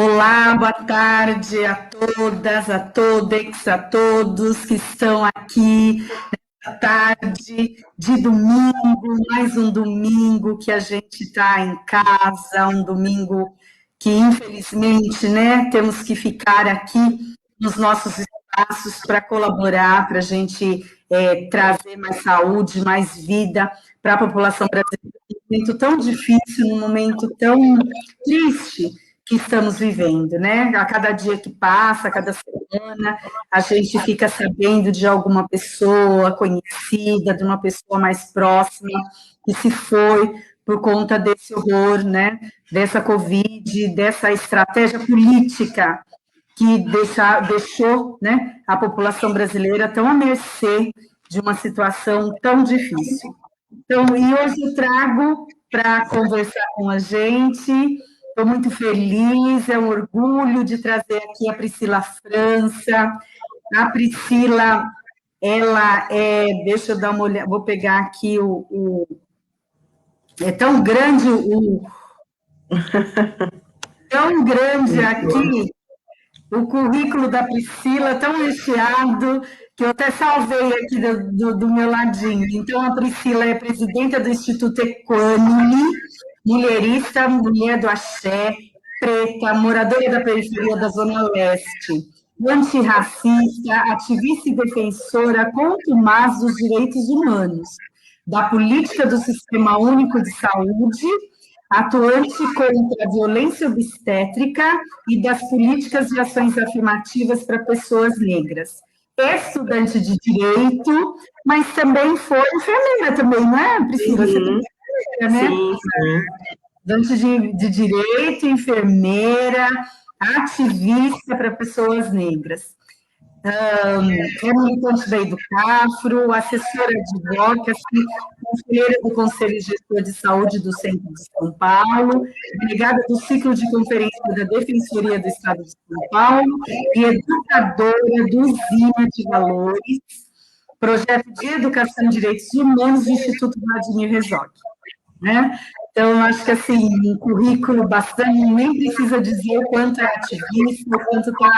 Olá, boa tarde a todas, a todex, a todos que estão aqui nessa tarde de domingo, mais um domingo que a gente está em casa, um domingo que infelizmente, né, temos que ficar aqui nos nossos espaços para colaborar, para a gente trazer mais saúde, mais vida para a população brasileira, num momento tão difícil, num momento tão triste que estamos vivendo, né? A cada dia que passa, a cada semana, a gente fica sabendo de alguma pessoa conhecida, de uma pessoa mais próxima que se foi por conta desse horror, né? Dessa Covid, dessa estratégia política que deixou, né, a população brasileira tão à mercê de uma situação tão difícil. Então, e hoje eu trago para conversar com a gente. Estou muito feliz, é um orgulho de trazer aqui a Priscila França. A Priscila, ela deixa eu dar uma olhada, vou pegar aqui é tão grande tão grande aqui o currículo da Priscila, tão recheado, que eu até salvei aqui do meu ladinho. Então, a Priscila é presidenta do Instituto Equânime, mulherista, mulher do axé, preta, moradora da periferia da Zona Leste, antirracista, ativista e defensora contumaz dos direitos humanos, da política do Sistema Único de Saúde, atuante contra a violência obstétrica e das políticas de ações afirmativas para pessoas negras. É estudante de direito, mas também foi enfermeira também, não é, Priscila? Você também é enfermeira, né? Sim. Estudante de direito, enfermeira, ativista para pessoas negras. É militante da Educafro, assessora de advocacy, conselheira do Conselho Gestor de Saúde do Centro de São Paulo, delegada do ciclo de conferência da Defensoria do Estado de São Paulo e educadora do Usina de Valores, projeto de educação e direitos humanos do Instituto Vladimir Herzog. Né? Então, eu acho que, assim, um currículo bastante, nem precisa dizer o quanto é ativista, o quanto está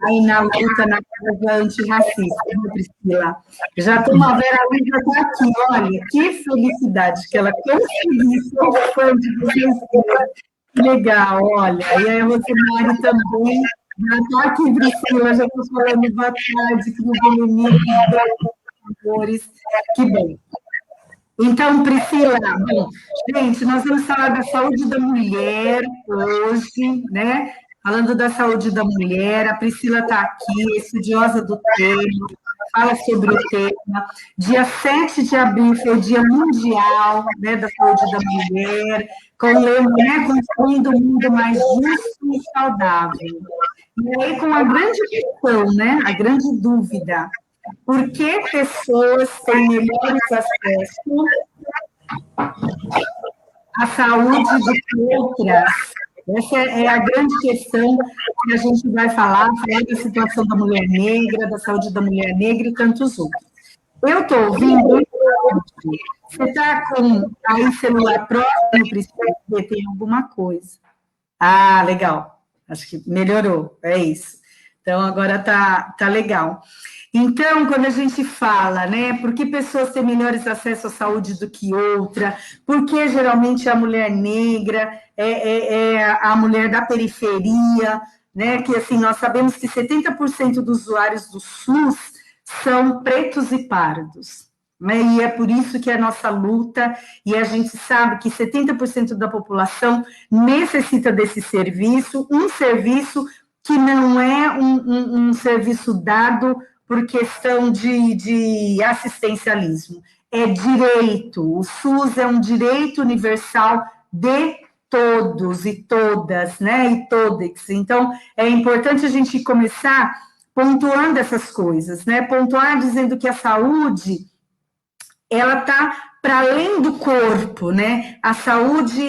aí na luta, na causa antirracista, né, Priscila? Já estou uma Vera Lúcia está aqui, olha, que felicidade que ela conseguiu, sou fã de vocês, que legal, olha, e aí a Rosemary também, já está aqui, Priscila, já estou falando boa tarde, que no inimigo, que bem. Então, Priscila, bom, gente, nós vamos falar da saúde da mulher hoje, né? Falando da saúde da mulher, a Priscila está aqui, estudiosa do tema, fala sobre o tema. Dia 7 de abril foi o Dia Mundial, né, da Saúde da Mulher, com o lema, né, construindo um mundo mais justo e saudável. E aí, com a grande questão, né, a grande dúvida, por que pessoas têm melhores acessos à saúde do que outras? Essa é a grande questão que a gente vai falar da situação da mulher negra, da saúde da mulher negra e tantos outros. Eu estou ouvindo, você está com aí celular próximo, Priscila, tem alguma coisa. Ah, legal, acho que melhorou, é isso. Então, agora tá legal. Então, quando a gente fala, né, por que pessoas têm melhores acessos à saúde do que outra, por que geralmente a mulher negra é a mulher da periferia, né, que assim, nós sabemos que 70% dos usuários do SUS são pretos e pardos, né, e é por isso que é a nossa luta, e a gente sabe que 70% da população necessita desse serviço, um serviço que não é um serviço dado por questão de assistencialismo. É direito, o SUS é um direito universal de todos e todas, né, e todex. Então, é importante a gente começar pontuando essas coisas, né, pontuar dizendo que a saúde, ela está para além do corpo, né? A saúde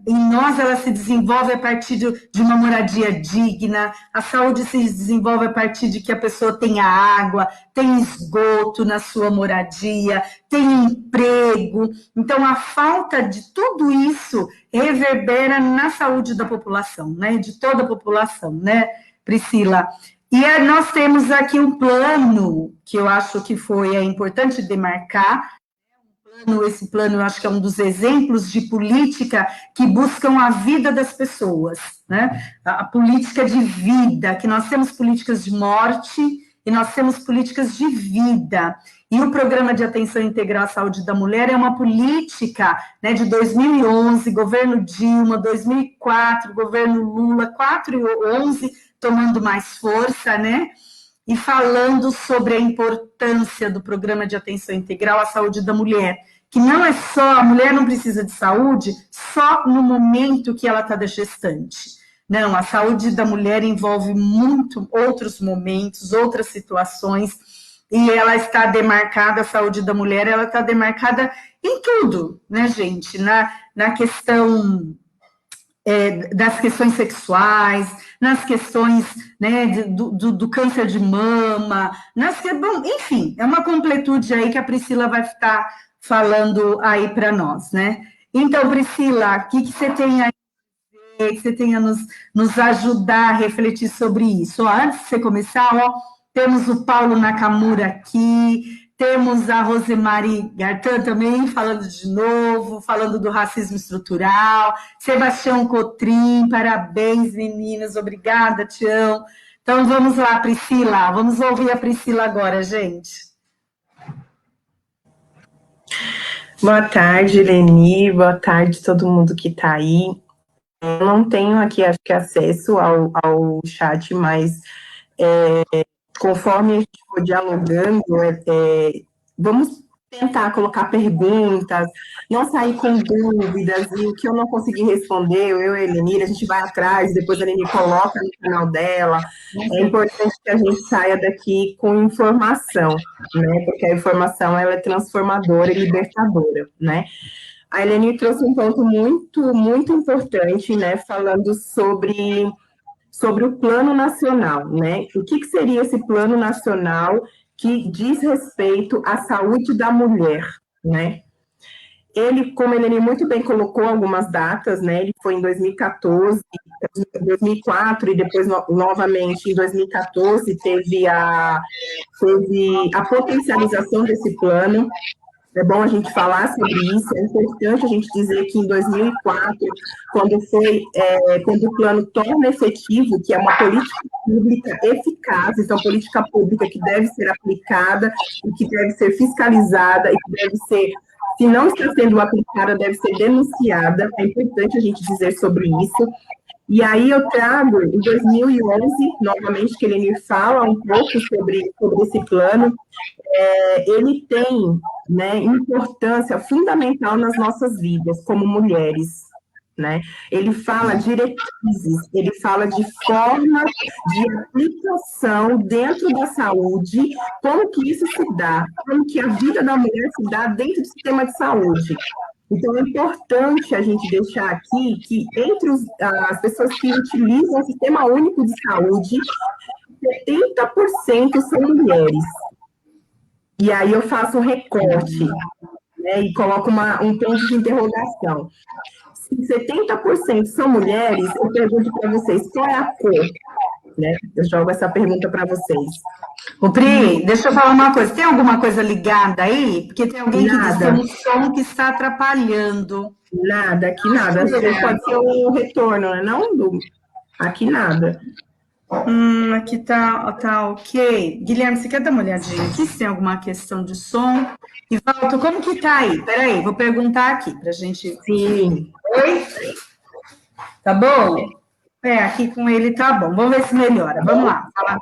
em nós ela se desenvolve a partir de uma moradia digna, a saúde se desenvolve a partir de que a pessoa tenha água, tem esgoto na sua moradia, tem emprego. Então, a falta de tudo isso reverbera na saúde da população, né? De toda a população, né, Priscila? E nós temos aqui um plano que eu acho que foi importante demarcar. Esse plano, eu acho que é um dos exemplos de política que buscam a vida das pessoas, né? A política de vida, que nós temos políticas de morte e nós temos políticas de vida. E o Programa de Atenção Integral à Saúde da Mulher é uma política, né, de 2011, governo Dilma, 2004, governo Lula, 4 e 11, tomando mais força, né? E falando sobre a importância do Programa de Atenção Integral à Saúde da Mulher, que não é só, a mulher não precisa de saúde só no momento que ela está da gestante. Não, a saúde da mulher envolve muito outros momentos, outras situações, e ela está demarcada, a saúde da mulher, ela está demarcada em tudo, né, gente? Na questão das questões sexuais, nas questões, né, do câncer de mama, bom, enfim, é uma completude aí que a Priscila vai estar falando aí para nós, né? Então, Priscila, o que você tem aí, que você tenha nos ajudar a refletir sobre isso? Ó, antes de você começar, ó, temos o Paulo Nakamura aqui, temos a Rosemary Gartan também falando de novo, falando do racismo estrutural, Sebastião Cotrim, parabéns, meninas, obrigada, Tião. Então, vamos lá, Priscila, vamos ouvir a Priscila agora, gente. Boa tarde, Leni, boa tarde todo mundo que está aí. Eu não tenho aqui, acho que, acesso ao chat, mas conforme a gente for dialogando, vamos tentar colocar perguntas, não sair com dúvidas, e o que eu não conseguir responder, eu e a Eleni, a gente vai atrás, depois a Eleni coloca no canal dela. É importante que a gente saia daqui com informação, né? Porque a informação ela é transformadora e libertadora, né? A Eleni trouxe um ponto muito, muito importante, né? Falando sobre o plano nacional, né? O que seria esse plano nacional que diz respeito à saúde da mulher, né? Ele, como ele muito bem colocou algumas datas, né? Ele foi em 2014, 2004 e depois novamente em 2014 teve a potencialização desse plano. É bom a gente falar sobre isso, é importante a gente dizer que em 2004, quando o plano torna efetivo, que é uma política pública eficaz, então política pública que deve ser aplicada, e que deve ser fiscalizada, e que deve ser, se não está sendo aplicada, deve ser denunciada, é importante a gente dizer sobre isso. E aí eu trago, em 2011, novamente, que ele me fala um pouco sobre esse plano. Ele tem, né, importância fundamental nas nossas vidas, como mulheres, né? Ele fala diretrizes, ele fala de formas de aplicação dentro da saúde, como que isso se dá, como que a vida da mulher se dá dentro do sistema de saúde. Então, é importante a gente deixar aqui que entre as pessoas que utilizam o Sistema Único de Saúde, 70% são mulheres. E aí eu faço um recorte, né, e coloco um ponto de interrogação. Se 70% são mulheres, eu pergunto para vocês, qual é a cor? Né? Eu jogo essa pergunta para vocês. Ô, Pri, deixa eu falar uma coisa. Tem alguma coisa ligada aí? Porque tem alguém que diz que tem um som que está atrapalhando. Nada, aqui nada. Pode ser o retorno, né? Não, aqui nada. Aqui tá ok. Guilherme, você quer dar uma olhadinha aqui se tem alguma questão de som? E Valto, como que tá aí? Peraí, vou perguntar aqui pra gente. Sim. Oi? Tá bom? Aqui com ele tá bom. Vamos ver se melhora. Vamos lá. Fala.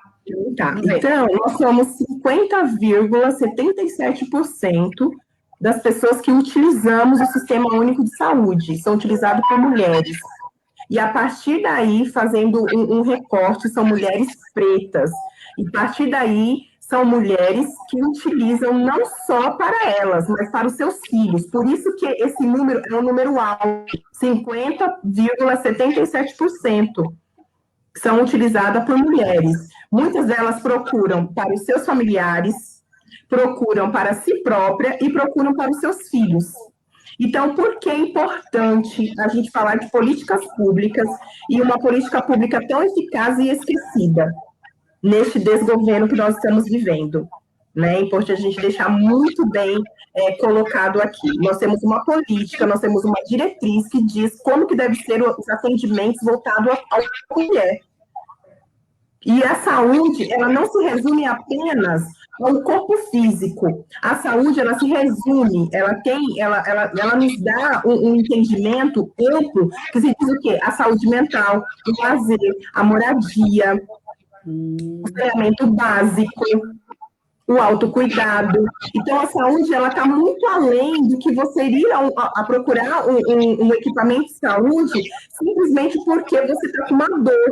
Tá. Então, nós somos 50,77% das pessoas que utilizamos o Sistema Único de Saúde, são utilizados por mulheres. E a partir daí, fazendo um recorte, são mulheres pretas. E a partir daí, são mulheres que utilizam não só para elas, mas para os seus filhos. Por isso que esse número é um número alto, 50,77% são utilizadas por mulheres. Muitas delas procuram para os seus familiares, procuram para si própria e procuram para os seus filhos. Então, por que é importante a gente falar de políticas públicas e uma política pública tão eficaz e esquecida neste desgoverno que nós estamos vivendo? Né? É importante a gente deixar muito bem colocado aqui. Nós temos uma política, nós temos uma diretriz que diz como que deve ser os atendimentos voltados à mulher. E a saúde, ela não se resume apenas ao corpo físico. A saúde, ela se resume, ela nos dá um entendimento amplo, que se diz o quê? A saúde mental, o lazer, a moradia, o saneamento básico, o autocuidado. Então, a saúde, ela está muito além do que você ir a procurar um equipamento de saúde simplesmente porque você está com uma dor.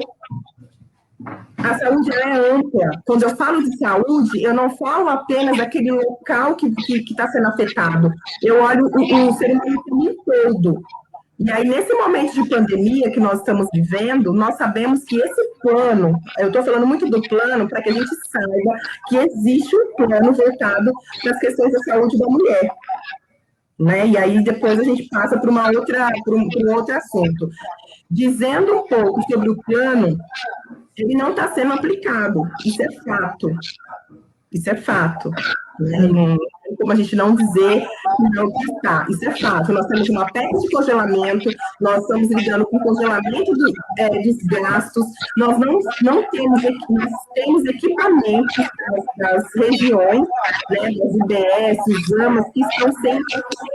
A saúde ela é ampla. Quando eu falo de saúde, eu não falo apenas daquele local que está sendo afetado. Eu olho o ser humano como um todo. E aí, nesse momento de pandemia que nós estamos vivendo, nós sabemos que esse plano, eu estou falando muito do plano para que a gente saiba que existe um plano voltado para as questões da saúde da mulher. Né? E aí, depois a gente passa para um outro assunto. Dizendo um pouco sobre o plano, ele não está sendo aplicado. Isso é fato. Isso é fato. Né? Não tem como a gente não dizer que não está. Isso é fato. Nós temos uma PEC de congelamento, nós estamos lidando com congelamento dos gastos, nós não temos, nós temos equipamentos das regiões, né, das UBS, os AMAs, que estão sem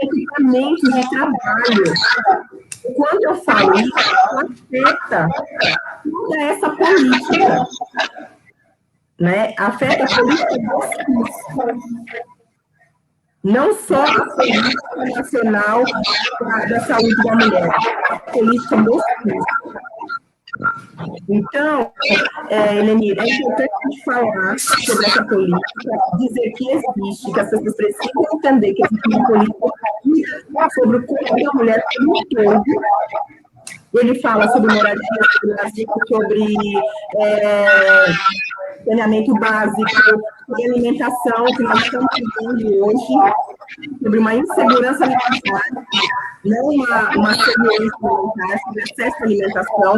equipamentos de trabalho. Quando eu falo isso, afeta toda essa política. Né? Afeta a política do SUS. Não só a política nacional da saúde da mulher, a política do SUS. Então, Helenir, é importante a gente falar sobre essa política, dizer que existe, que as pessoas precisam entender que existe uma política sobre o corpo da mulher como um todo. Ele fala sobre moradia, sobre saneamento básico, sobre alimentação, que nós estamos vivendo hoje, sobre uma insegurança alimentar, não uma segurança alimentar, sobre acesso à alimentação,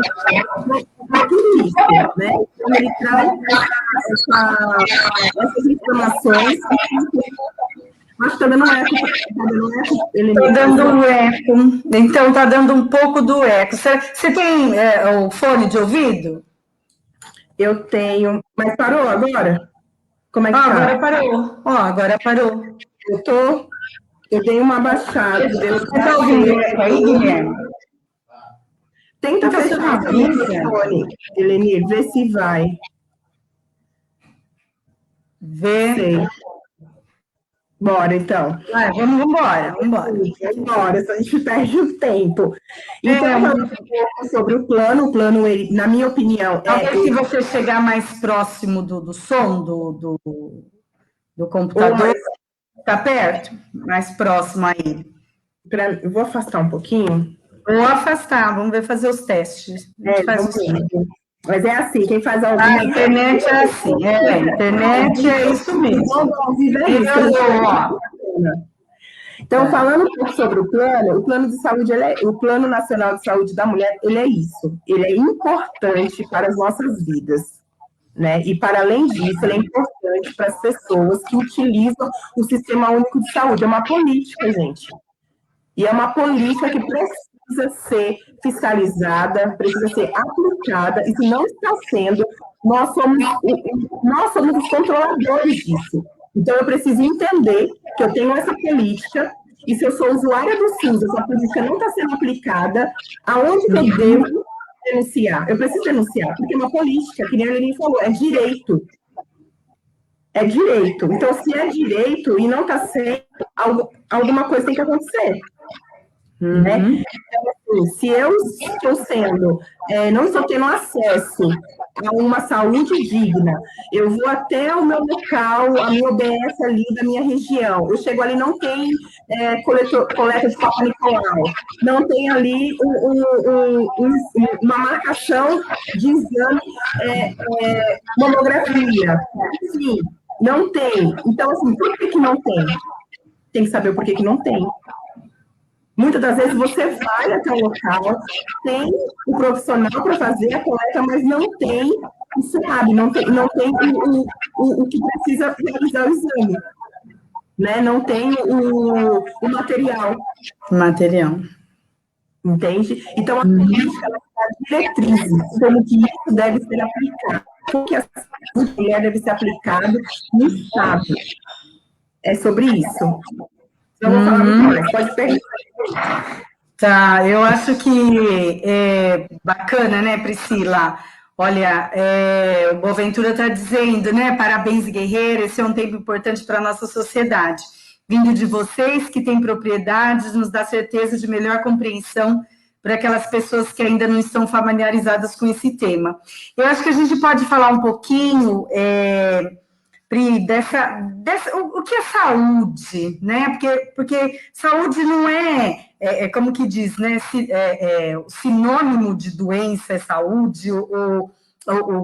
tudo isso, né? Então, ele traz essas informações. Mas está dando eco. Está dando um eco. Então, está dando um pouco do eco. Você tem o fone de ouvido? Eu tenho. Mas parou agora? Como é que tá? Agora parou. Agora parou. Eu dei uma baixada. Você está ouvindo eco aí, Guilherme? Tenta então, fechar o microfone, Helenir, vê se vai. Vê. Bora, então. Vamos embora. Senão a gente perde o tempo. Então, falando um pouco sobre o plano, ele, na minha opinião... Talvez se você chegar mais próximo do som do computador, está perto? Mais próximo aí. Eu vou afastar um pouquinho. Vou afastar, vamos ver fazer os testes. Mas é assim, quem faz ao vivo... A internet é assim, a internet é isso mesmo. Então, falando um pouco sobre o plano de saúde, o Plano Nacional de Saúde da Mulher, ele é isso. Ele é importante para as nossas vidas, né? E, para além disso, ele é importante para as pessoas que utilizam o Sistema Único de Saúde. É uma política, gente. E é uma política que precisa ser fiscalizada, precisa ser aplicada, e se não está sendo, nós somos os controladores disso. Então, eu preciso entender que eu tenho essa política, e se eu sou usuária do SUS, essa política não está sendo aplicada, aonde que eu devo denunciar? Eu preciso denunciar, porque é uma política, que nem a Lili falou, é direito. É direito. Então, se é direito e não está sendo, alguma coisa tem que acontecer. Né? Então, assim, se eu estou não estou tendo acesso a uma saúde digna. Eu vou até o meu local, a minha OBS ali da minha região. Eu chego ali, não tem coleta de Papa Nicolau, não tem ali uma marcação de exame, mamografia. Sim, não tem. Então, assim, por que não tem? Tem que saber o porquê que não tem. Muitas das vezes você vai até o local, tem o profissional para fazer a coleta, mas não tem o SUAB, não tem o que precisa realizar o exame, né? Não tem o material. Material. Entende? Então, a política, ela dá diretrizes, como que isso deve ser aplicado, como que a mulher deve ser aplicado no Estado. É sobre isso. Não vou falar muito mais, pode perguntar. Tá, eu acho que é bacana, né, Priscila? Olha, o Boaventura está dizendo, né, parabéns, guerreira, esse é um tempo importante para a nossa sociedade. Vindo de vocês que têm propriedades, nos dá certeza de melhor compreensão para aquelas pessoas que ainda não estão familiarizadas com esse tema. Eu acho que a gente pode falar um pouquinho, Pri, o que é saúde, né? Porque saúde não como que diz, né? O sinônimo de doença é saúde, o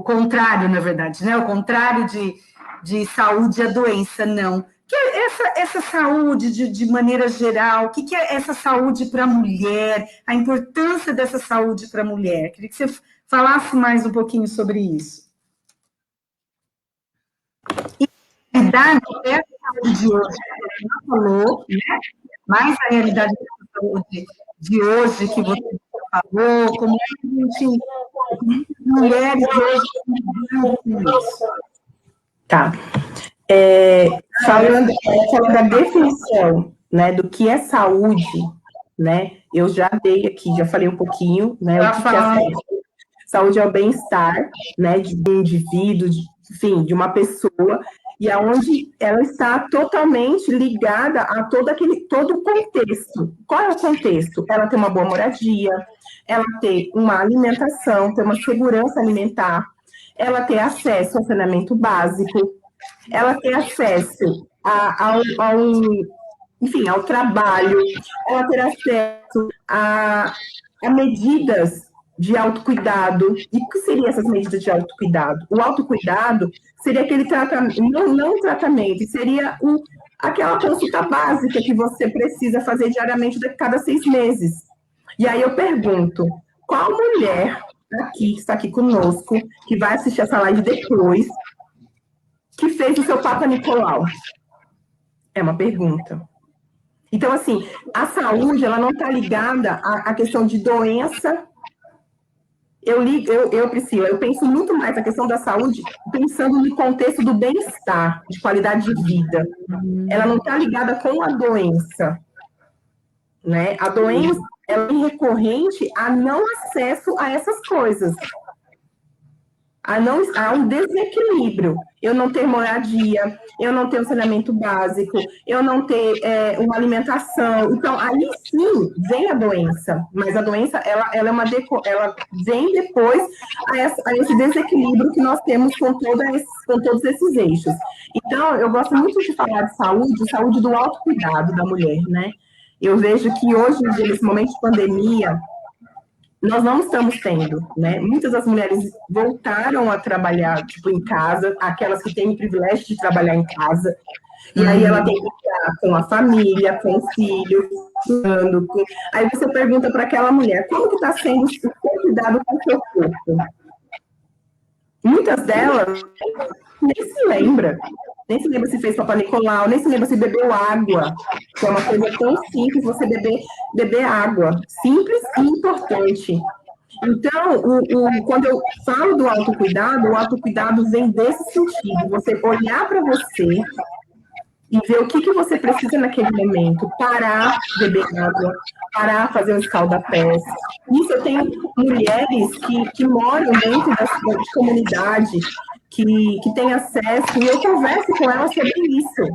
contrário, na verdade, né? O contrário de saúde é doença, não. Que é essa saúde de maneira geral, o que é essa saúde para a mulher, a importância dessa saúde para a mulher? Queria que você falasse mais um pouquinho sobre isso. A realidade é a saúde de hoje, você já falou, né? Mas a realidade da saúde de hoje, que você falou, como é que a gente, mulheres hoje, com isso? Tá. Falando da definição, né, do que é saúde, né, eu já dei aqui, já falei um pouquinho, né, o que é saúde. Saúde é o bem-estar, né, de um indivíduo, enfim, de uma pessoa, e aonde ela está totalmente ligada a todo o contexto. Qual é o contexto? Ela ter uma boa moradia, ela ter uma alimentação, ter uma segurança alimentar, ela ter acesso ao saneamento básico, ela ter acesso ao trabalho, ela ter acesso a medidas de autocuidado. E o que seriam essas medidas de autocuidado? O autocuidado seria aquele tratamento, não tratamento, seria aquela consulta básica que você precisa fazer diariamente a cada 6 meses. E aí eu pergunto, qual mulher aqui, que está aqui conosco, que vai assistir essa live depois, que fez o seu Papa Nicolau? É uma pergunta. Então, assim, a saúde, ela não está ligada à questão de doença. Priscila, eu penso muito mais na questão da saúde pensando no contexto do bem-estar, de qualidade de vida. Ela não está ligada com a doença, né? A doença ela é recorrente a não acesso a essas coisas. Há um desequilíbrio. Eu não ter moradia, eu não ter um saneamento básico, eu não ter uma alimentação. Então, aí sim vem a doença, mas a doença ela vem depois a esse desequilíbrio que nós temos com todos esses eixos. Então, eu gosto muito de falar de saúde do autocuidado da mulher, né? Eu vejo que hoje, nesse momento de pandemia, nós não estamos tendo, né? Muitas das mulheres voltaram a trabalhar, em casa, aquelas que têm o privilégio de trabalhar em casa, e aí ela tem que lidar com a família, com o filho, aí você pergunta para aquela mulher, como que está sendo o seu cuidado com o seu corpo? Muitas delas nem se lembra se fez Papa Nicolau, nem se lembra se bebeu água, que é uma coisa tão simples, você beber água, simples e importante. Então, quando eu falo do autocuidado, o autocuidado vem desse sentido, você olhar para você e ver o que você precisa naquele momento, parar de beber água, parar de fazer um escalda-pés. Isso eu tenho mulheres que moram dentro da comunidade, que têm acesso, e eu converso com elas sobre isso,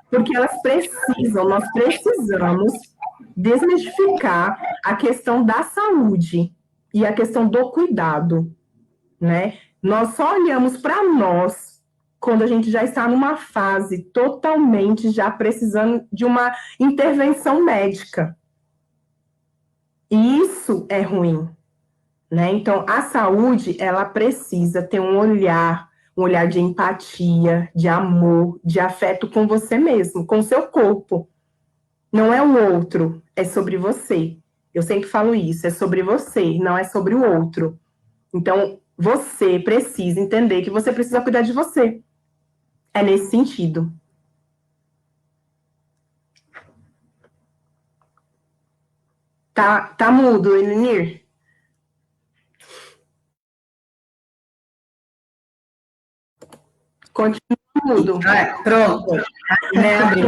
porque nós precisamos desmistificar a questão da saúde e a questão do cuidado, né? Nós só olhamos para nós quando a gente já está numa fase totalmente já precisando de uma intervenção médica. E isso é ruim, né? Então, a saúde, ela precisa ter um olhar de empatia, de amor, de afeto com você mesmo, com o seu corpo. Não é o outro, é sobre você. Eu sempre falo isso, é sobre você, não é sobre o outro. Então, você precisa entender que você precisa cuidar de você. É nesse sentido. Tá mudo, Elenir? Continua mudo. Pronto. Lembre.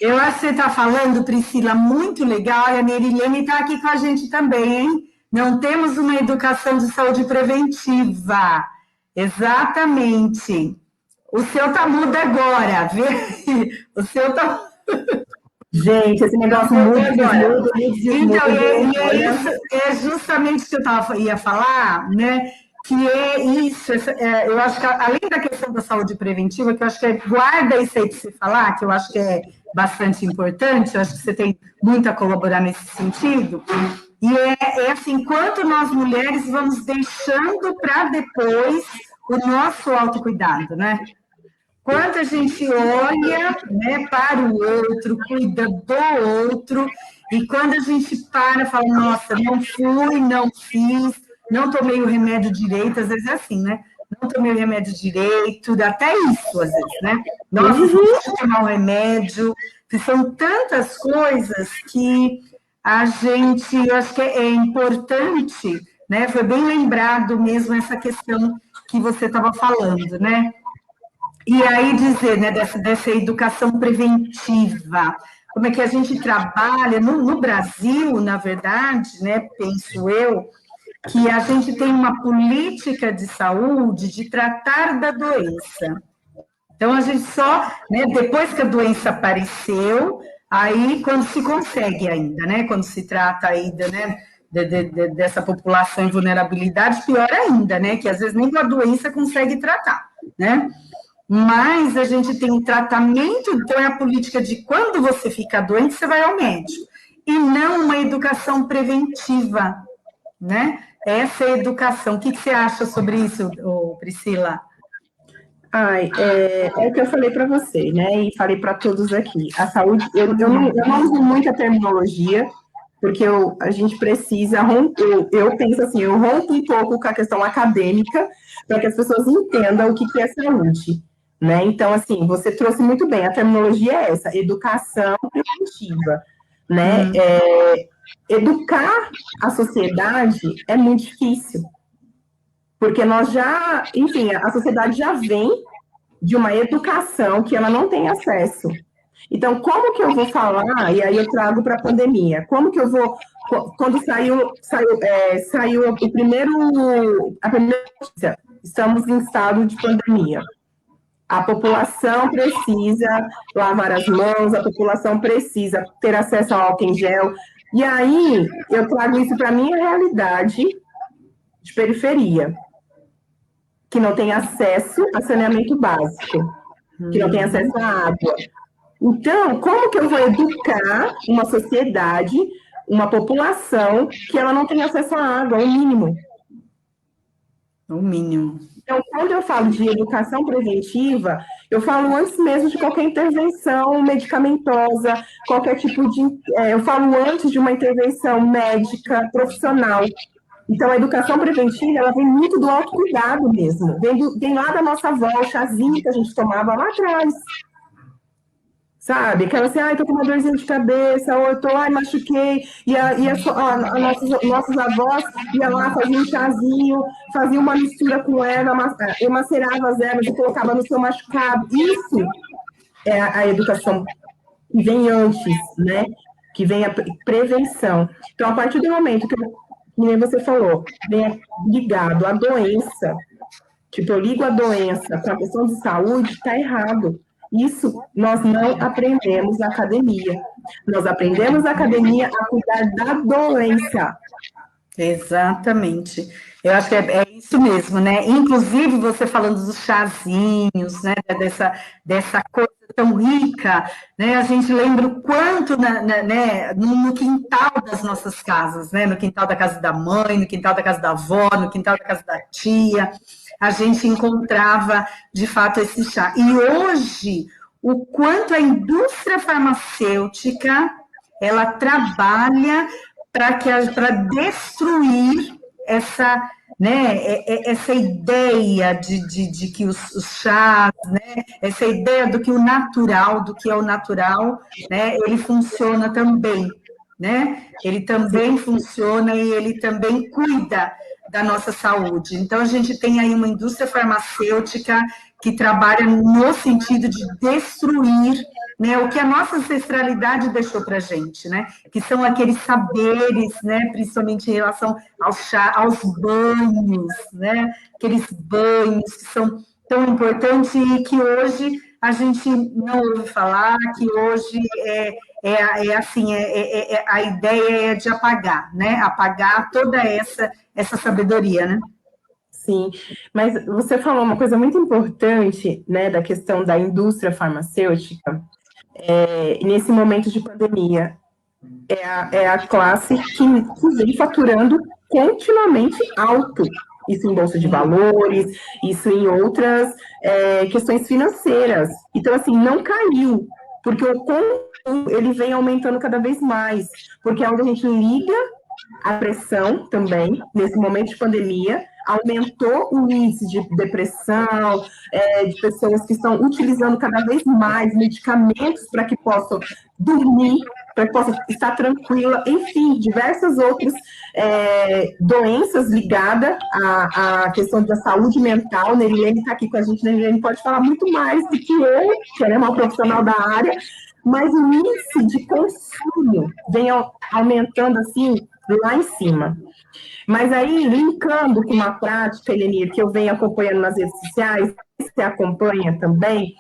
Eu acho que você está falando, Priscila, muito legal. E a Nerilene está aqui com a gente também, hein? Não temos uma educação de saúde preventiva. Exatamente. O seu tá mudo agora, viu? O seu tá. Gente, esse negócio muda agora. Então, é justamente o que eu ia falar, né? Que é isso, eu acho que além da questão da saúde preventiva, que eu acho que guarda isso aí de se falar, que eu acho que é bastante importante, eu acho que você tem muito a colaborar nesse sentido, e é assim, quanto nós mulheres vamos deixando para depois o nosso autocuidado, né? Quanto a gente olha, né, para o outro, cuida do outro, e quando a gente para, fala, nossa, não fui, não fiz, não tomei o remédio direito, às vezes é assim, né? Não tomei o remédio direito, até isso, às vezes, né? Nossa, deixa eu tomar o remédio, que são tantas coisas que a gente, eu acho que é importante, né? Foi bem lembrado mesmo essa questão que você estava falando, né? E aí dizer, né, dessa educação preventiva, como é que a gente trabalha no Brasil, na verdade, né, penso eu, que a gente tem uma política de saúde de tratar da doença. Então, a gente só, né, depois que a doença apareceu, aí quando se consegue ainda, né, quando se trata ainda, né, dessa população em vulnerabilidade, pior ainda, né, que às vezes nem com a doença consegue tratar, né? Mas a gente tem um tratamento, então é a política de quando você fica doente, você vai ao médico. E não uma educação preventiva, né? Essa é a educação. O que você acha sobre isso, Priscila? É o que eu falei para você, né? E falei para todos aqui. A saúde, eu não uso muita terminologia, porque a gente precisa romper. Eu penso assim, eu rompo um pouco com a questão acadêmica, para que as pessoas entendam o que é saúde. Né? Então, assim, você trouxe muito bem, a terminologia é essa, educação preventiva, né? Educar a sociedade é muito difícil, porque nós já, enfim, a sociedade já vem de uma educação que ela não tem acesso. Então, como que eu vou falar, e aí eu trago para a pandemia, como que eu vou, quando saiu a primeira notícia, estamos em estado de pandemia. A população precisa lavar as mãos, a população precisa ter acesso ao álcool em gel. E aí, eu trago isso para a minha realidade de periferia, que não tem acesso a saneamento básico, que não tem acesso à água. Então, como que eu vou educar uma sociedade, uma população, que ela não tem acesso à água, o mínimo? O mínimo. Então, quando eu falo de educação preventiva, eu falo antes mesmo de qualquer intervenção medicamentosa, qualquer tipo de... eu falo antes de uma intervenção médica, profissional. Então, a educação preventiva, ela vem muito do autocuidado mesmo. Vem lá da nossa avó, o chazinho que a gente tomava lá atrás. Sabe? Aquela assim, tô com uma dorzinha de cabeça, ou eu tô, machuquei, nossos avós iam lá, faziam um chazinho, faziam uma mistura com erva, eu macerava as ervas e colocava no seu machucado. Isso é a educação que vem antes, né? Que vem a prevenção. Então, a partir do momento que nem você falou, vem ligado à doença, tipo, eu ligo a doença com a questão de saúde, está errado. Isso nós não aprendemos na academia. Nós aprendemos na academia a cuidar da doença. Exatamente. Eu acho que é isso mesmo, né? Inclusive, você falando dos chazinhos, né? Dessa coisa tão rica, né? A gente lembra o quanto né, no quintal das nossas casas, né? No quintal da casa da mãe, no quintal da casa da avó, no quintal da casa da tia, a gente encontrava, de fato, esse chá. E hoje, o quanto a indústria farmacêutica ela trabalha para destruir essa, né, essa ideia de que os chás, né, essa ideia do que o natural, do que é o natural, né, ele funciona também, né? Ele também funciona e ele também cuida da nossa saúde. Então, a gente tem aí uma indústria farmacêutica que trabalha no sentido de destruir, né, o que a nossa ancestralidade deixou para a gente, né, que são aqueles saberes, né, principalmente em relação ao chá, aos banhos, né, aqueles banhos que são tão importantes e que hoje a gente não ouve falar, que hoje assim, a ideia é de apagar, né, apagar toda essa sabedoria, né? Sim, mas você falou uma coisa muito importante, né, da questão da indústria farmacêutica, nesse momento de pandemia. É a classe que vem faturando continuamente alto. Isso em bolsa de valores, isso em outras questões financeiras. Então, assim, não caiu, porque o consumo ele vem aumentando cada vez mais, porque é onde a gente liga a pressão também, nesse momento de pandemia, aumentou o índice de depressão, de pessoas que estão utilizando cada vez mais medicamentos para que possam dormir, para que possam estar tranquila, enfim, diversas outras doenças ligadas à questão da saúde mental. Nerilene está aqui com a gente, Nerilene pode falar muito mais do que eu, que ela é uma profissional da área, mas o índice de consumo vem aumentando assim lá em cima. Mas aí, linkando com uma prática, Elenir, que eu venho acompanhando nas redes sociais, você acompanha também,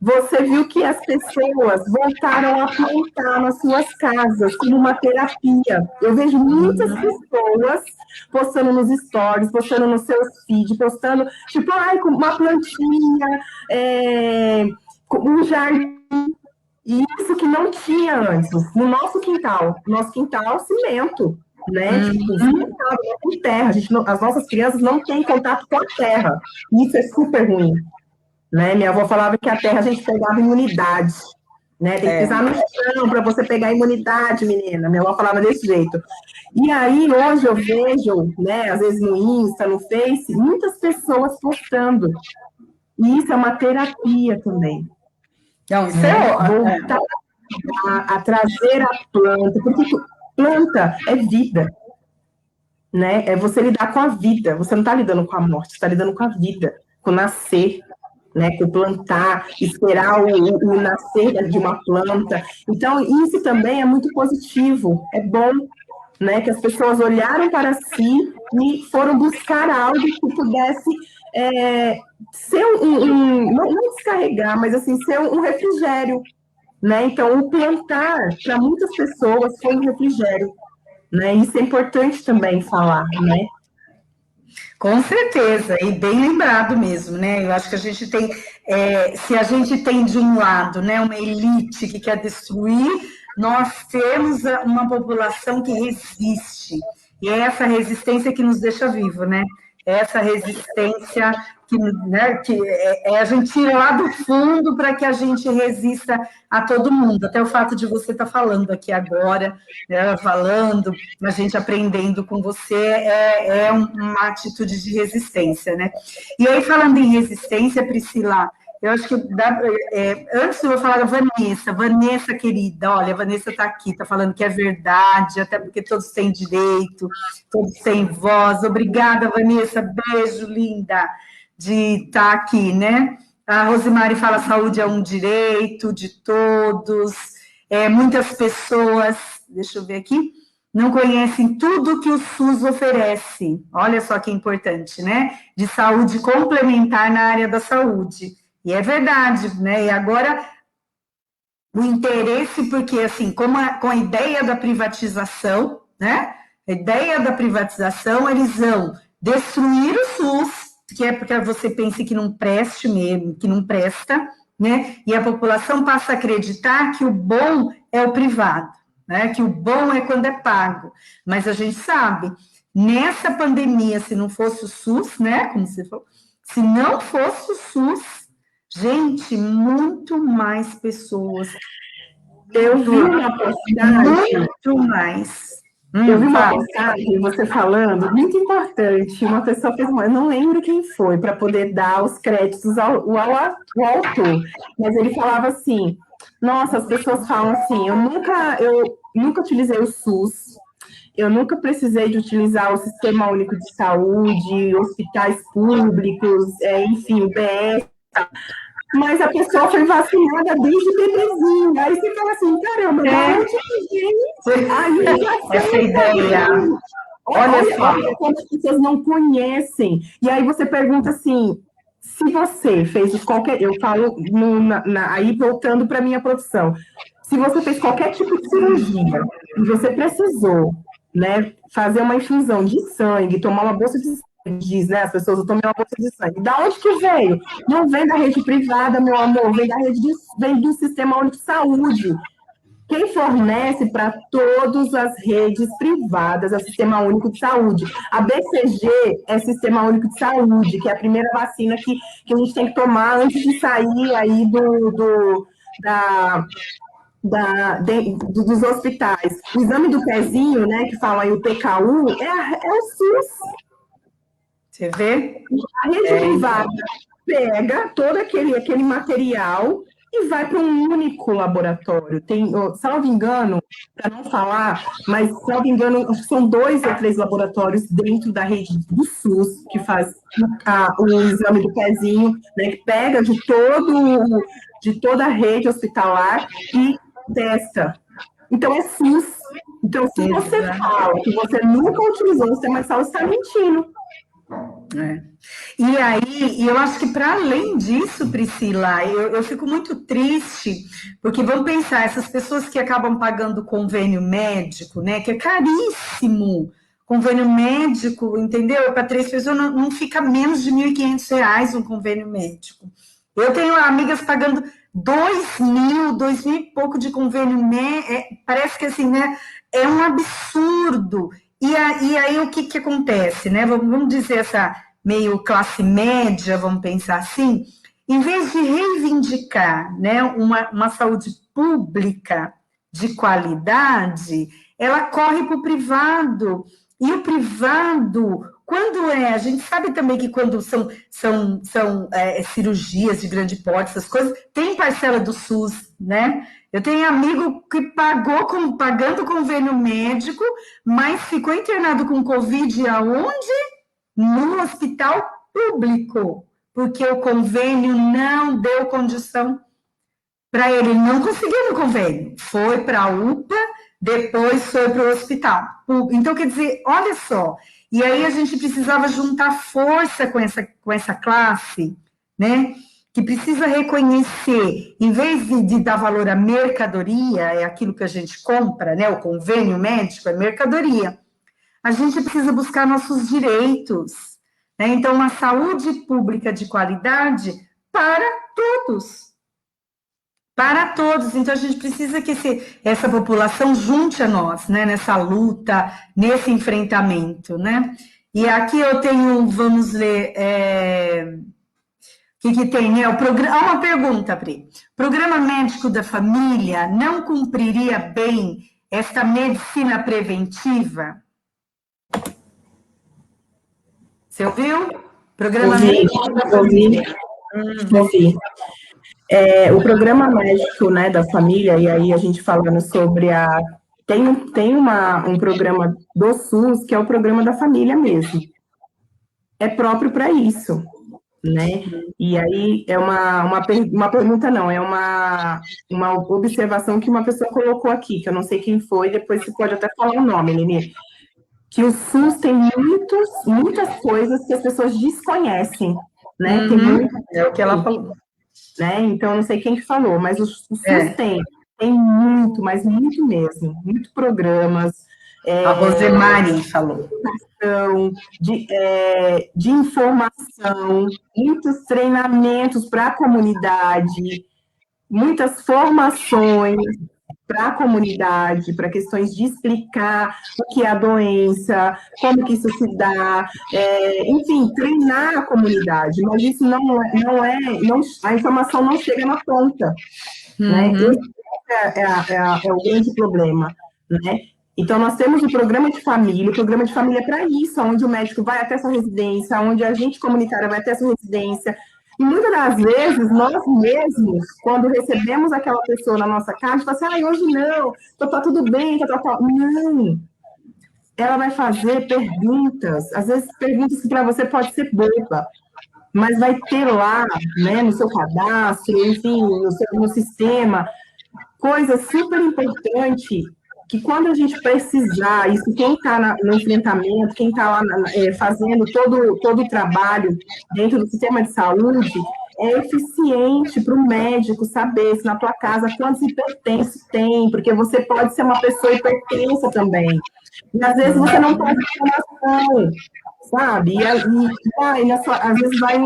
você viu que as pessoas voltaram a plantar nas suas casas como uma terapia. Eu vejo muitas pessoas postando nos stories, postando nos seus feeds, postando, tipo, uma plantinha, um jardim. E isso que não tinha antes, no nosso quintal. Nosso quintal, cimento, né? Tipo, cimentado, com terra. As nossas crianças não têm contato com a terra. Isso é super ruim, né? Minha avó falava que a terra a gente pegava imunidade, né? Tem que pisar no chão para você pegar imunidade, menina. Minha avó falava desse jeito. E aí, hoje eu vejo, né, às vezes no Insta, no Face, muitas pessoas postando. E isso é uma terapia também. Não, isso voltar a trazer a planta, porque planta é vida, né? É você lidar com a vida, você não está lidando com a morte, você está lidando com a vida, com o nascer, né? Com o plantar, esperar o nascer de uma planta. Então, isso também é muito positivo, é bom, né? Que as pessoas olharam para si e foram buscar algo que pudesse ser não descarregar, mas assim, ser um refrigério, né? Então, o plantar, para muitas pessoas, foi um refrigério, né? Isso é importante também falar, né? Com certeza, e bem lembrado mesmo, né? Eu acho que a gente tem, se a gente tem de um lado, né, uma elite que quer destruir, nós temos uma população que resiste, e é essa resistência que nos deixa vivo, né? É essa resistência que, né, que a gente tira lá do fundo para que a gente resista a todo mundo. Até o fato de você estar falando aqui agora, né, falando, a gente aprendendo com você, é uma atitude de resistência, né? E aí, falando em resistência, Priscila, eu acho que antes eu vou falar da Vanessa. Vanessa, querida, olha, a Vanessa está aqui, está falando que é verdade, até porque todos têm direito, todos têm voz. Obrigada, Vanessa, beijo, linda, de estar aqui, né? A Rosemary fala: saúde é um direito de todos. Muitas pessoas, deixa eu ver aqui, não conhecem tudo que o SUS oferece. Olha só que importante, né? De saúde complementar na área da saúde. E é verdade, né? E agora o interesse, porque assim, com a ideia da privatização, né? A ideia da privatização, eles vão destruir o SUS, que é porque você pense que não preste mesmo, que não presta, né? E a população passa a acreditar que o bom é o privado, né? Que o bom é quando é pago. Mas a gente sabe, nessa pandemia, se não fosse o SUS, né? Como você falou, se não fosse o SUS, gente, muito mais pessoas. Eu vi uma postagem. Muito mais. Eu vi uma Fala. postagem, você falando, muito importante. Uma pessoa fez eu não lembro quem foi, para poder dar os créditos ao autor. Mas ele falava assim: nossa, as pessoas falam assim, eu nunca utilizei o SUS, eu nunca precisei de utilizar o Sistema Único de Saúde, hospitais públicos, enfim, o BS. Mas a pessoa foi vacinada desde bebezinho. Aí você fala assim, caramba, da onde que vem a imunização? Essa ideia. Olha só como as pessoas não conhecem. E aí você pergunta assim, se você fez qualquer... Eu falo, aí voltando para a minha profissão. Se você fez qualquer tipo de cirurgia e você precisou, né, fazer uma infusão de sangue, tomar uma bolsa de sangue, diz, né, as pessoas tomam uma bolsa de sangue. Da onde que veio? Não vem da rede privada, meu amor, vem do Sistema Único de Saúde. Quem fornece para todas as redes privadas é o Sistema Único de Saúde. A BCG é Sistema Único de Saúde, que é a primeira vacina que a gente tem que tomar antes de sair aí dos hospitais. O exame do pezinho, né, que fala aí o PKU, é o SUS. Você vê? A rede privada pega todo aquele material e vai para um único laboratório. Tem, salvo engano, para não falar, mas salvo engano, são 2 ou 3 laboratórios dentro da rede do SUS que faz o exame do pezinho, né, que pega de toda a rede hospitalar e testa. Então é SUS. Então, se você fala que você nunca utilizou o sistema de saúde, você está mentindo. E aí, eu acho que para além disso, Priscila, eu fico muito triste, porque vamos pensar, essas pessoas que acabam pagando convênio médico, né, que é caríssimo, convênio médico, entendeu? Para 3 pessoas não fica menos de R$ 1.500 um convênio médico. Eu tenho amigas pagando 2.000 e pouco de convênio médico, parece que assim, né, é um absurdo. E aí o que acontece, né? Vamos dizer essa meio classe média, vamos pensar assim, em vez de reivindicar, né, uma saúde pública de qualidade, ela corre para o privado. E o privado, quando a gente sabe também que quando são cirurgias de grande porte, essas coisas, tem parcela do SUS, né? Eu tenho amigo que pagando convênio médico, mas ficou internado com Covid aonde? No hospital público, porque o convênio não deu condição para ele, não conseguiu no convênio. Foi para a UPA, depois foi para o hospital. Então, quer dizer, olha só, e aí a gente precisava juntar força com essa classe, né? Que precisa reconhecer, em vez de dar valor à mercadoria, é aquilo que a gente compra, né? O convênio médico é mercadoria. A gente precisa buscar nossos direitos, né? Então, uma saúde pública de qualidade para todos. Para todos. Então, a gente precisa que essa população junte a nós, né? Nessa luta, nesse enfrentamento, né? E aqui eu tenho, vamos ler... O que tem, né? Uma pergunta, Pri. O Programa Médico da Família não cumpriria bem esta medicina preventiva? Você ouviu? Programa Médico da Família. Ouvi. O Programa Médico, né, da Família, e aí a gente falando sobre tem um programa do SUS, que é o Programa da Família mesmo. É próprio para isso. Né? E aí é uma pergunta, não, é uma observação que uma pessoa colocou aqui, que eu não sei quem foi, depois você pode até falar o nome, Lili, que o SUS tem muitas coisas que as pessoas desconhecem, né? É o que ela falou. Né? Então, eu não sei quem que falou, mas o SUS tem muito, mas muito mesmo, muitos programas, A Rosemary falou. De informação, muitos treinamentos para a comunidade, muitas formações para a comunidade, para questões de explicar o que é a doença, como que isso se dá, enfim, treinar a comunidade, mas isso a informação não chega na ponta, né? Esse é o grande problema, né? Então, nós temos o programa de família é para isso, onde o médico vai até sua residência, onde a gente comunitária vai até sua residência, e muitas das vezes, nós mesmos, quando recebemos aquela pessoa na nossa casa, a gente fala assim, hoje não, tá tudo bem, tá. Não, ela vai fazer perguntas, às vezes perguntas que para você pode ser boba, mas vai ter lá, né, no seu cadastro, enfim, no sistema, coisa super importante que quando a gente precisar, isso quem está no enfrentamento, quem está lá fazendo todo o trabalho dentro do sistema de saúde, é eficiente para o médico saber se na tua casa quantos hipertensos tem, porque você pode ser uma pessoa hipertensa também. E às vezes você não tem informação, sabe? Às vezes vai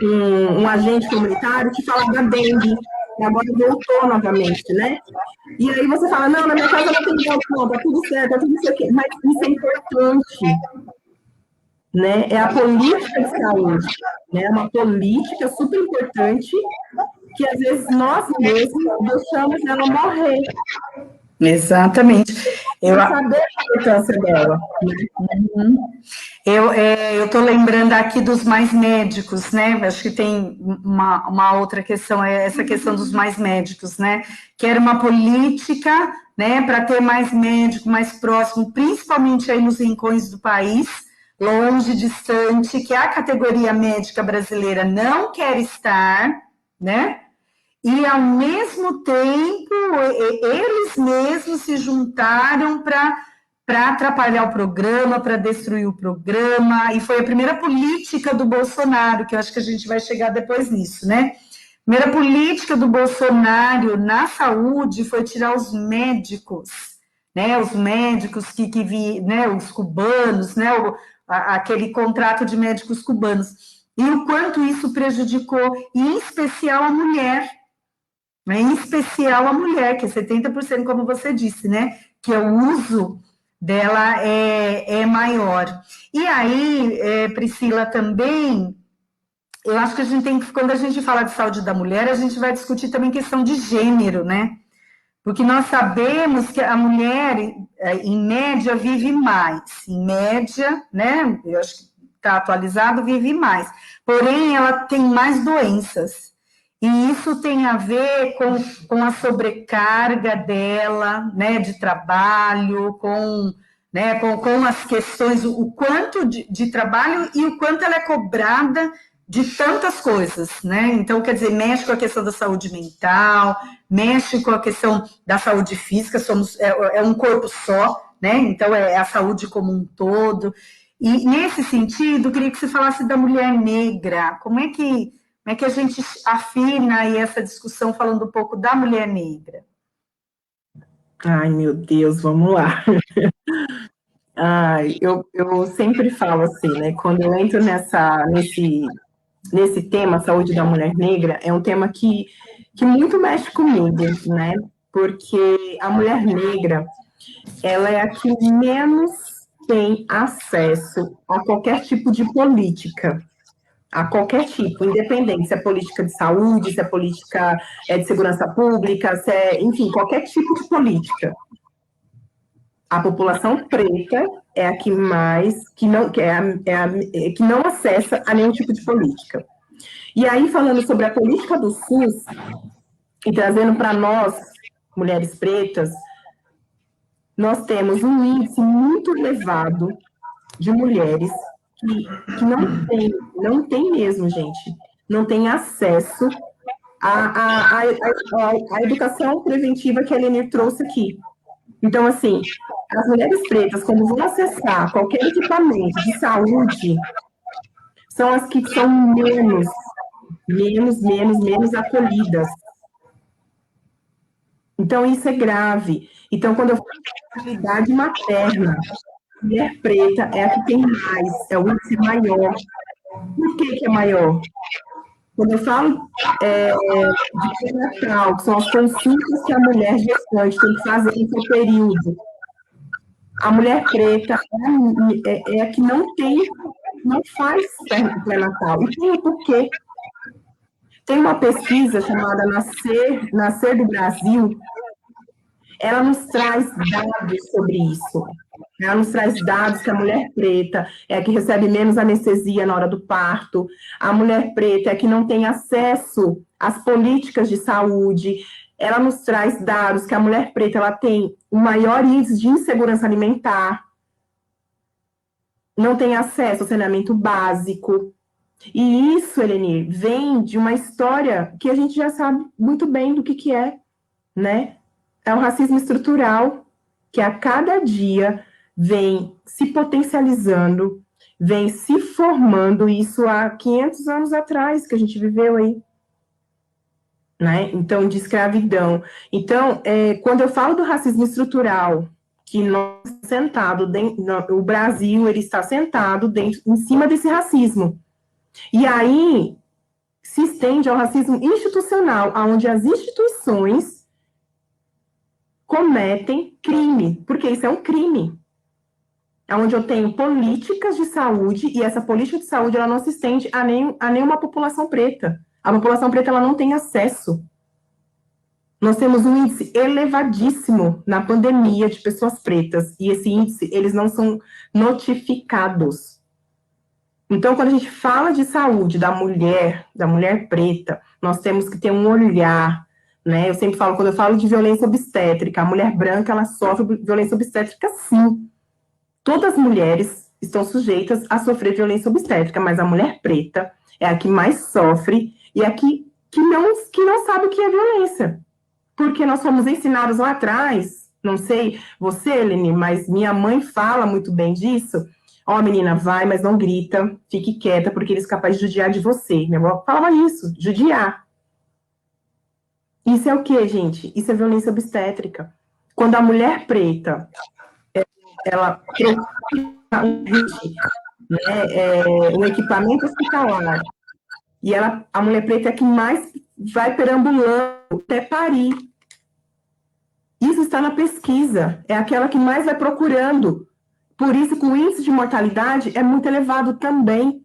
um agente comunitário que fala da dengue, e agora voltou novamente, né? E aí você fala, não, na minha casa não tem dengue, não, tá tudo certo, tá tudo certo, mas isso é importante, né? É a política de saúde, né? É uma política super importante que às vezes nós mesmos deixamos ela morrer. Exatamente. Eu saber a importância dela. Eu estou lembrando aqui dos mais médicos, né? Acho que tem uma outra questão, é essa questão dos mais médicos, né? Que era uma política, né, para ter mais médico, mais próximo, principalmente aí nos rincões do país, longe, distante, que a categoria médica brasileira não quer estar, né? E, ao mesmo tempo, eles mesmos se juntaram para atrapalhar o programa, para destruir o programa, e foi a primeira política do Bolsonaro, que eu acho que a gente vai chegar depois nisso, né? A primeira política do Bolsonaro na saúde foi tirar os médicos, né? Os médicos né? Os cubanos, né? Aquele contrato de médicos cubanos. E o quanto isso prejudicou, em especial a mulher, em especial a mulher, que é 70%, como você disse, né? Que o uso dela é maior. E aí, Priscila, também, eu acho que a gente tem que, quando a gente fala de saúde da mulher, a gente vai discutir também questão de gênero, né? Porque nós sabemos que a mulher, em média, vive mais. Em média, né? Eu acho que está atualizado, vive mais. Porém, ela tem mais doenças. E isso tem a ver com a sobrecarga dela, né, de trabalho, né, com as questões, o quanto de trabalho e o quanto ela é cobrada de tantas coisas, né? Então, quer dizer, mexe com a questão da saúde mental, mexe com a questão da saúde física, é um corpo só, né? Então, é a saúde como um todo. E, nesse sentido, eu queria que você falasse da mulher negra. Como é que a gente afina aí essa discussão falando um pouco da mulher negra? Ai, meu Deus, vamos lá. Ai, eu sempre falo assim, né? Quando eu entro nesse tema, saúde da mulher negra, é um tema que muito mexe comigo, né? Porque a mulher negra, ela é a que menos tem acesso a qualquer tipo de política, a qualquer tipo, independente se é política de saúde, se é política de segurança pública, se é, enfim, qualquer tipo de política. A população preta é a que mais, que não acessa a nenhum tipo de política. E aí, falando sobre a política do SUS, e trazendo para nós, mulheres pretas, nós temos um índice muito elevado de mulheres que não tem mesmo, gente, não tem acesso à educação preventiva que a Elenir trouxe aqui. Então, assim, as mulheres pretas, quando vão acessar qualquer equipamento de saúde, são as que são menos acolhidas. Então, isso é grave. Então, quando eu falo mortalidade materna. A mulher preta é a que tem mais, é o índice maior. Por que é maior? Quando eu falo de pré-natal, que são as consultas que a mulher gestante tem que fazer no seu período, a mulher preta é a que não faz pré-natal. E tem o porquê. Tem uma pesquisa chamada Nascer do Brasil, ela nos traz dados sobre isso. Ela nos traz dados que a mulher preta é a que recebe menos anestesia na hora do parto, a mulher preta é a que não tem acesso às políticas de saúde. Ela nos traz dados que a mulher preta ela tem o maior índice de insegurança alimentar, não tem acesso ao saneamento básico. E isso, Eleni, vem de uma história que a gente já sabe muito bem do que é, né? É um racismo estrutural que a cada dia vem se potencializando, vem se formando, isso há 500 anos atrás que a gente viveu aí, né? Então, de escravidão. Então, quando eu falo do racismo estrutural, que nós sentado o Brasil ele está sentado em cima desse racismo. E aí se estende ao racismo institucional, onde as instituições cometem crime, porque isso é um crime. Onde eu tenho políticas de saúde, e essa política de saúde ela não se estende a nenhuma população preta. A população preta ela não tem acesso. Nós temos um índice elevadíssimo na pandemia de pessoas pretas, e esse índice, eles não são notificados. Então, quando a gente fala de saúde da mulher preta, nós temos que ter um olhar, né? Eu sempre falo, quando eu falo de violência obstétrica, a mulher branca, ela sofre violência obstétrica, sim. Todas as mulheres estão sujeitas a sofrer violência obstétrica, mas a mulher preta é a que mais sofre e a que não sabe o que é violência. Porque nós fomos ensinados lá atrás, não sei você, Helene, mas minha mãe fala muito bem disso. Ó, menina, vai, mas não grita, fique quieta, porque eles são capazes de judiar de você. Minha avó falava isso, judiar. Isso é o quê, gente? Isso é violência obstétrica. Quando a mulher preta, ela procura um equipamento hospitalar, e a mulher preta é a que mais vai perambulando até parir. Isso está na pesquisa, é aquela que mais vai procurando. Por isso que o índice de mortalidade é muito elevado também.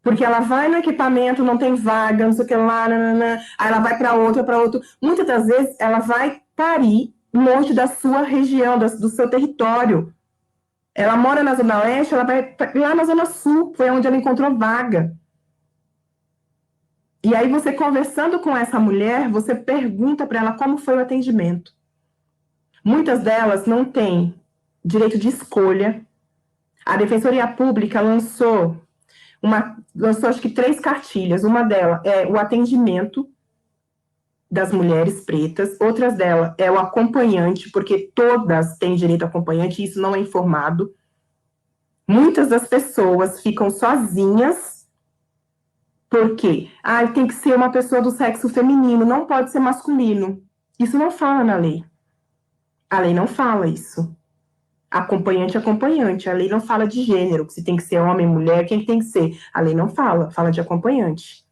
Porque ela vai no equipamento, não tem vaga, não sei o que lá, nanana, aí ela vai para outro. Muitas das vezes ela vai parir longe da sua região, do seu território. Ela mora na Zona Leste, ela vai lá na Zona Sul, foi onde ela encontrou vaga. E aí você conversando com essa mulher, você pergunta para ela como foi o atendimento. Muitas delas não têm direito de escolha. A Defensoria Pública lançou acho que 3 cartilhas. Uma delas é o atendimento das mulheres pretas, outras delas é o acompanhante, porque todas têm direito a acompanhante, e isso não é informado. Muitas das pessoas ficam sozinhas, porque tem que ser uma pessoa do sexo feminino, não pode ser masculino. Isso não fala na lei. A lei não fala isso. Acompanhante, acompanhante. A lei não fala de gênero, se tem que ser homem, mulher, quem tem que ser. A lei não fala de acompanhante.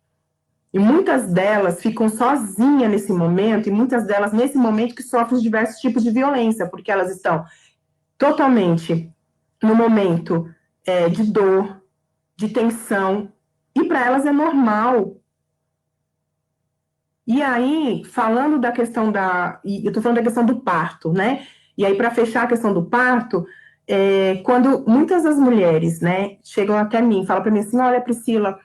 E muitas delas ficam sozinhas nesse momento, e muitas delas nesse momento que sofrem diversos tipos de violência, porque elas estão totalmente no momento de dor, de tensão, e para elas é normal. E aí, falando da questão eu estou falando da questão do parto, né? E aí, para fechar a questão do parto, quando muitas das mulheres, né, chegam até mim, falam para mim assim, olha, Priscila,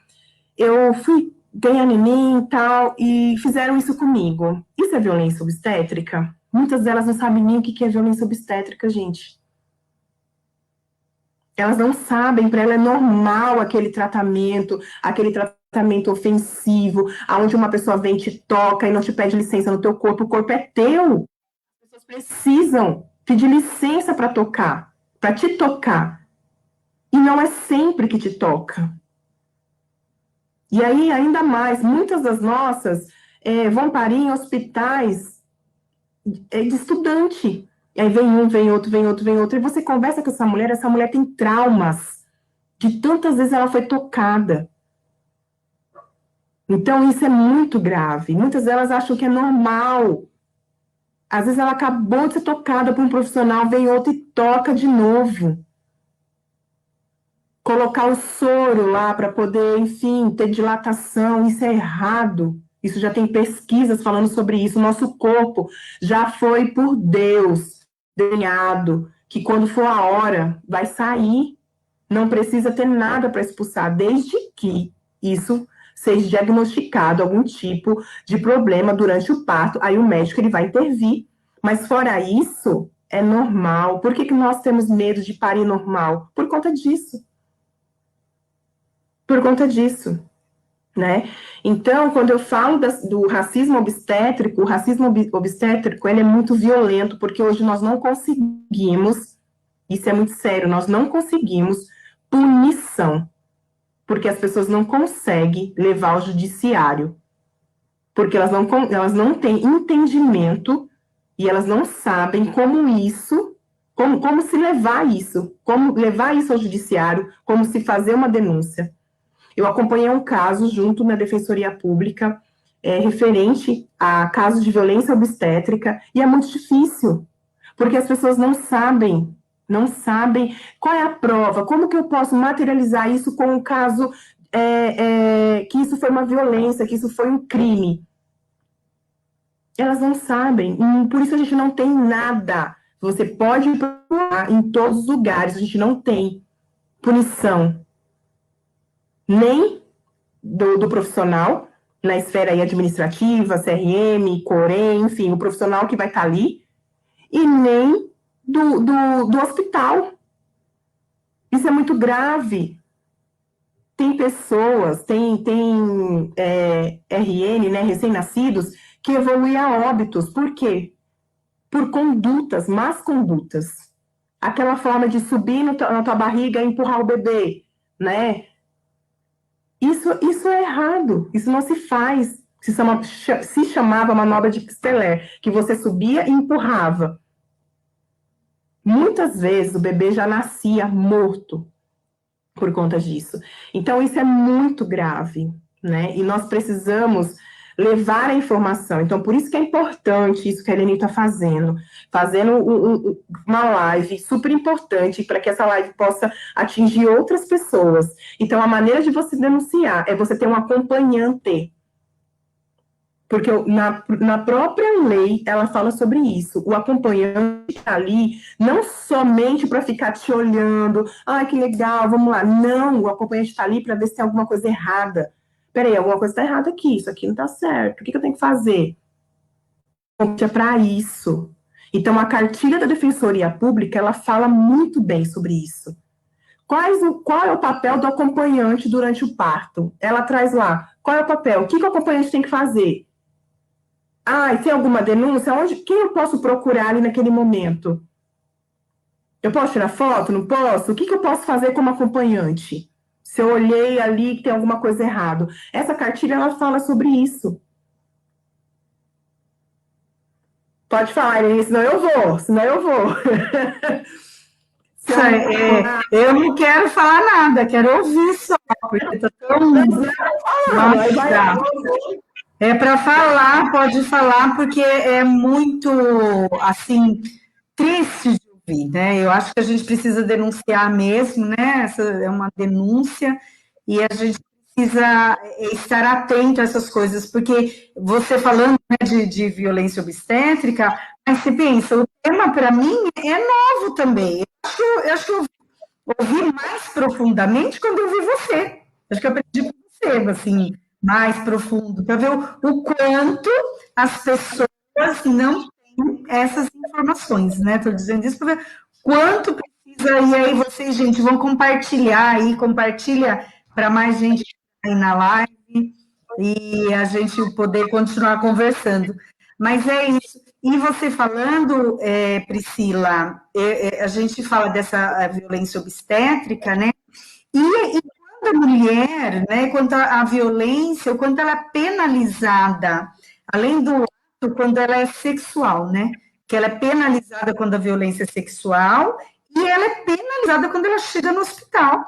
eu fui ganhar neném e tal, e fizeram isso comigo. Isso é violência obstétrica? Muitas delas não sabem nem o que é violência obstétrica, gente. Elas não sabem, para ela é normal aquele tratamento ofensivo, aonde uma pessoa vem, te toca e não te pede licença no teu corpo, o corpo é teu. As pessoas precisam pedir licença para tocar, para te tocar. E não é sempre que te toca. E aí, ainda mais, muitas das nossas vão parir em hospitais de estudante. Aí vem um, vem outro, vem outro, vem outro, e você conversa com essa mulher tem traumas, de tantas vezes ela foi tocada. Então, isso é muito grave. Muitas delas acham que é normal. Às vezes ela acabou de ser tocada por um profissional, vem outro e toca de novo. Colocar o soro lá para poder, enfim, ter dilatação, isso é errado. Isso já tem pesquisas falando sobre isso. O nosso corpo já foi por Deus desenhado que quando for a hora vai sair. Não precisa ter nada para expulsar, desde que isso seja diagnosticado algum tipo de problema durante o parto. Aí o médico ele vai intervir. Mas fora isso, é normal. Por que nós temos medo de parir normal? Por conta disso. Por conta disso, né? Então, quando eu falo do racismo obstétrico, o racismo obstétrico ele é muito violento, porque hoje nós não conseguimos, isso é muito sério, nós não conseguimos punição, porque as pessoas não conseguem levar ao judiciário, porque elas não têm entendimento e elas não sabem como isso, como se levar isso, como levar isso ao judiciário, como se fazer uma denúncia. Eu acompanhei um caso junto na Defensoria Pública, referente a casos de violência obstétrica, e é muito difícil, porque as pessoas não sabem qual é a prova, como que eu posso materializar isso com um caso que isso foi uma violência, que isso foi um crime. Elas não sabem, por isso a gente não tem nada. Você pode procurar em todos os lugares, a gente não tem punição nem do profissional, na esfera aí administrativa, CRM, Corém, enfim, o profissional que vai estar ali, e nem do hospital. Isso é muito grave. Tem pessoas, tem RN, né, recém-nascidos, que evoluem a óbitos. Por quê? Por condutas, más condutas. Aquela forma de subir na tua barriga e empurrar o bebê, né? Isso é errado, isso não se faz. Se chamava manobra de Psteller, que você subia e empurrava. Muitas vezes o bebê já nascia morto por conta disso. Então, isso é muito grave, né? E nós precisamos levar a informação. Então, por isso que é importante isso que a Eleni está fazendo uma live super importante para que essa live possa atingir outras pessoas. Então, a maneira de você denunciar é você ter um acompanhante. Porque na própria lei, ela fala sobre isso. O acompanhante está ali não somente para ficar te olhando, que legal, vamos lá. Não, o acompanhante está ali para ver se tem alguma coisa errada. Peraí, alguma coisa está errada aqui, isso aqui não está certo. O que eu tenho que fazer? É para isso. Então, a cartilha da Defensoria Pública, ela fala muito bem sobre isso. Qual é o papel do acompanhante durante o parto? Ela traz lá, qual é o papel? O que o acompanhante tem que fazer? E tem alguma denúncia? Quem eu posso procurar ali naquele momento? Eu posso tirar foto? Não posso? O que eu posso fazer como acompanhante? Se eu olhei ali que tem alguma coisa errada. Essa cartilha, ela fala sobre isso. Pode falar, Irene, senão eu vou. Eu não quero falar nada, quero ouvir só, porque estou tão... Nossa. É para falar, pode falar, porque é muito, assim, triste de ouvir, né? Eu acho que a gente precisa denunciar mesmo, né? Essa é uma denúncia, e a gente precisa estar atento a essas coisas, porque você falando, né, de violência obstétrica, mas você pensa, o tema para mim é novo também. Eu acho que eu ouvi mais profundamente quando eu vi você. Acho que eu aprendi com você, assim, mais profundo, para ver o quanto as pessoas não têm essas informações, né? Estou dizendo isso para ver quanto precisa, e aí vocês, gente, vão compartilhar aí, compartilha para mais gente aí na live, e a gente poder continuar conversando. Mas é isso. E você falando, Priscila, a gente fala dessa violência obstétrica, né? E quando a mulher, né, quanto à violência, o quanto ela é penalizada, além do ato, quando ela é sexual, né? que ela é penalizada quando a violência é sexual e ela é penalizada quando ela chega no hospital.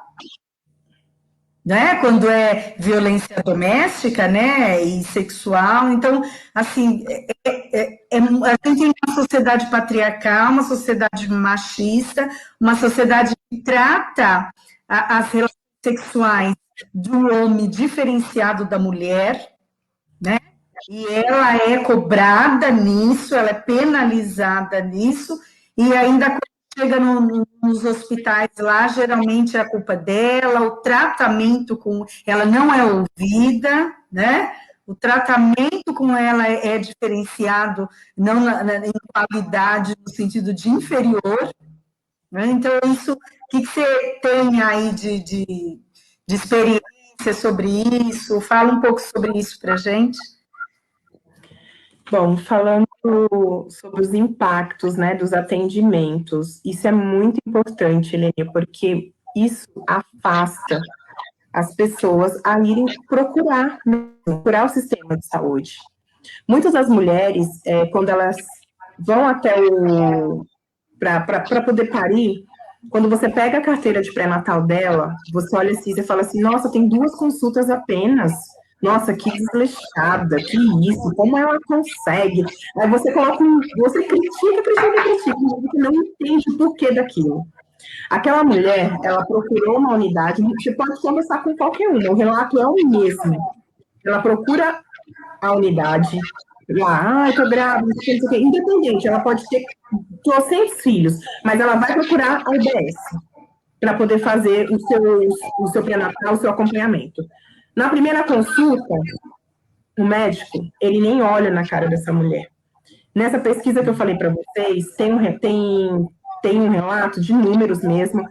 Né? Quando é violência doméstica, né, e sexual, então, assim, a gente tem uma sociedade patriarcal, uma sociedade machista, uma sociedade que trata as relações sexuais do homem diferenciado da mulher, né, e ela é cobrada nisso, ela é penalizada nisso, e ainda chega nos hospitais lá, geralmente é a culpa dela, o tratamento com ela não é ouvida, né? O tratamento com ela é diferenciado, não em qualidade, no sentido de inferior, né? Então, isso, o que você tem aí de experiência sobre isso? Fala um pouco sobre isso para a gente. Bom, falando sobre os impactos, né, dos atendimentos, isso é muito importante, Helene, porque isso afasta as pessoas a irem procurar o sistema de saúde. Muitas das mulheres, quando elas vão até para poder parir, quando você pega a carteira de pré-natal dela, você olha assim, você fala assim, nossa, tem 2 consultas apenas. Nossa, que desleixada, que isso, como ela consegue? Aí você coloca, você critica, você não entende o porquê daquilo. Aquela mulher, ela procurou uma unidade, você pode conversar com qualquer uma, o relato é o mesmo. Ela procura a unidade, lá, eu tô grávida, não sei o que, independente, ela pode ter 200 filhos, mas ela vai procurar a UBS para poder fazer o seu pré-natal, o seu acompanhamento. Na primeira consulta, o médico, ele nem olha na cara dessa mulher. Nessa pesquisa que eu falei para vocês, tem um relato de números mesmo,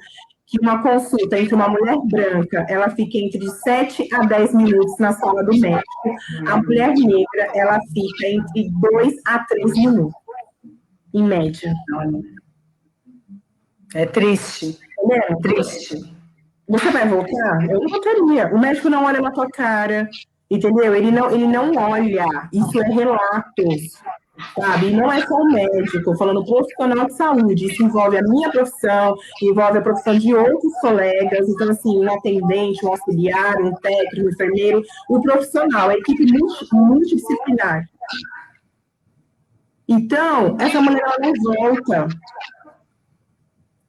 que uma consulta entre uma mulher branca, ela fica entre 7 a 10 minutos na sala do médico. A mulher negra, ela fica entre 2 a 3 minutos, em média. É triste. É triste. Você vai voltar? Eu não voltaria. O médico não olha na tua cara, entendeu? Ele não olha. Isso é relatos, sabe? E não é só o médico, falando profissional de saúde. Isso envolve a minha profissão, envolve a profissão de outros colegas. Então, assim, um atendente, um auxiliar, um técnico, um enfermeiro, o profissional, a equipe multidisciplinar. Então, essa mulher, ela não volta,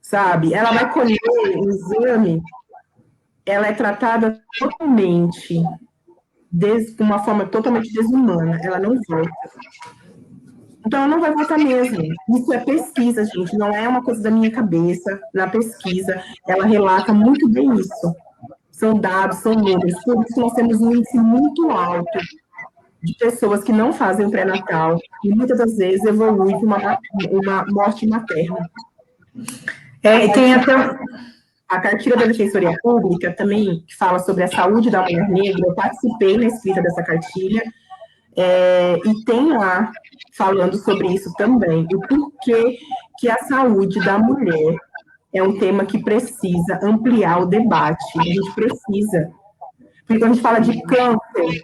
sabe? Ela vai colher o exame, ela é tratada totalmente, de uma forma totalmente desumana, ela não volta. Então, ela não vai voltar mesmo. Isso é pesquisa, gente, não é uma coisa da minha cabeça. Na pesquisa, ela relata muito bem isso. São dados, são números, por isso nós temos um índice muito alto de pessoas que não fazem o pré-natal e muitas das vezes evolui para uma morte materna. Tem até... A cartilha da Defensoria Pública também, que fala sobre a saúde da mulher negra, eu participei na escrita dessa cartilha, e tem lá falando sobre isso também, o porquê que a saúde da mulher é um tema que precisa ampliar o debate, a gente precisa, porque quando a gente fala de câncer,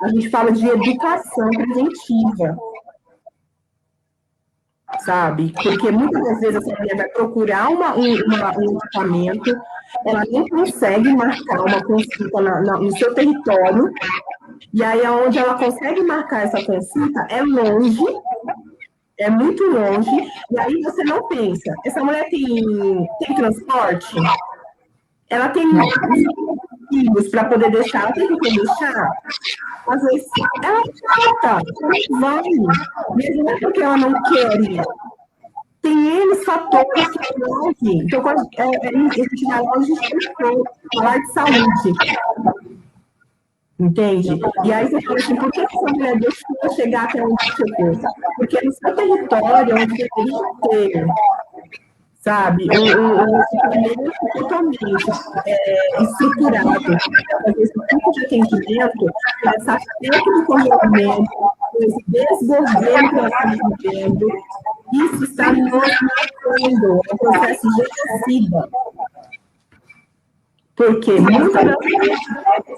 a gente fala de educação preventiva, sabe? Porque muitas das vezes essa mulher vai procurar um equipamento, ela não consegue marcar uma consulta no seu território, e aí onde ela consegue marcar essa consulta é longe, é muito longe, e aí você não pensa, essa mulher tem transporte? Ela tem filhos para poder deixar, ela tem que deixar? Às vezes, ela falta, ela vai, mesmo não é porque ela não quer ir. Tem N fatores que envolvem. Então, quando a gente vai lá, a gente tem que falar de saúde. Entende? E aí você fala assim, por que essa mulher deixou chegar até onde chegou? Porque no seu território, onde deveria ter, sabe, um totalmente estruturado para fazer esse tipo de atendimento, essa falta de conhecimento, esse desgoverno que nós estamos vivendo, isso está nos matando, é um processo genocida. Porque muitas das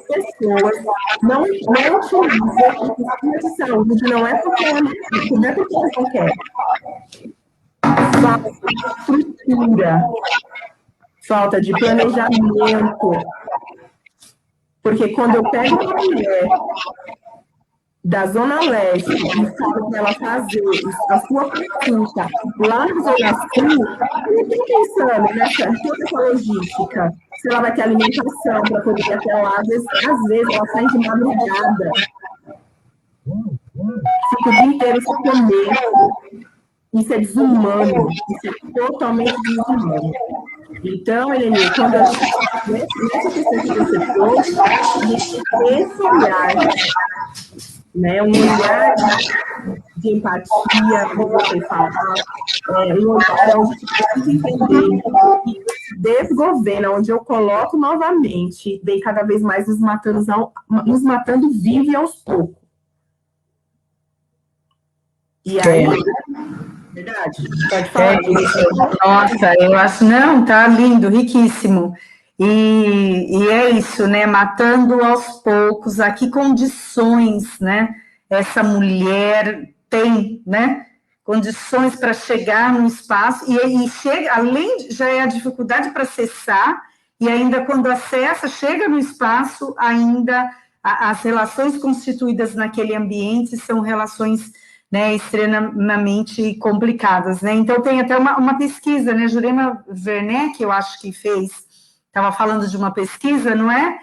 pessoas não utilizam o sistema de saúde, não é porque elas não querem. Falta de estrutura, falta de planejamento. Porque quando eu pego uma mulher da Zona Leste e falo para ela fazer a sua consulta lá na Zona Sul, eu estou pensando toda essa logística, se ela vai ter alimentação para poder ir até lá, às vezes ela sai de madrugada, fica o dia inteiro sem comer. Isso é desumano, isso é totalmente desumano. Então, Eleni, quando a gente, nessa questão que você trouxe, a gente tem esse olhar, né, um olhar de empatia, como você fala, um olhar onde você precisa entender que desgoverno, onde eu coloco novamente, vem cada vez mais nos matando vivo e aos poucos. E aí... Verdade, pode falar. Nossa, eu acho, não, tá lindo, riquíssimo. E é isso, né? Matando aos poucos, a que condições, né? Essa mulher tem, né? Condições para chegar no espaço, e chega, além, já é a dificuldade para acessar, e ainda quando acessa, chega no espaço, ainda as relações constituídas naquele ambiente são relações, né, extremamente complicadas, né? Então tem até uma pesquisa, né? Jurema Werneck, eu acho que fez, estava falando de uma pesquisa, não é?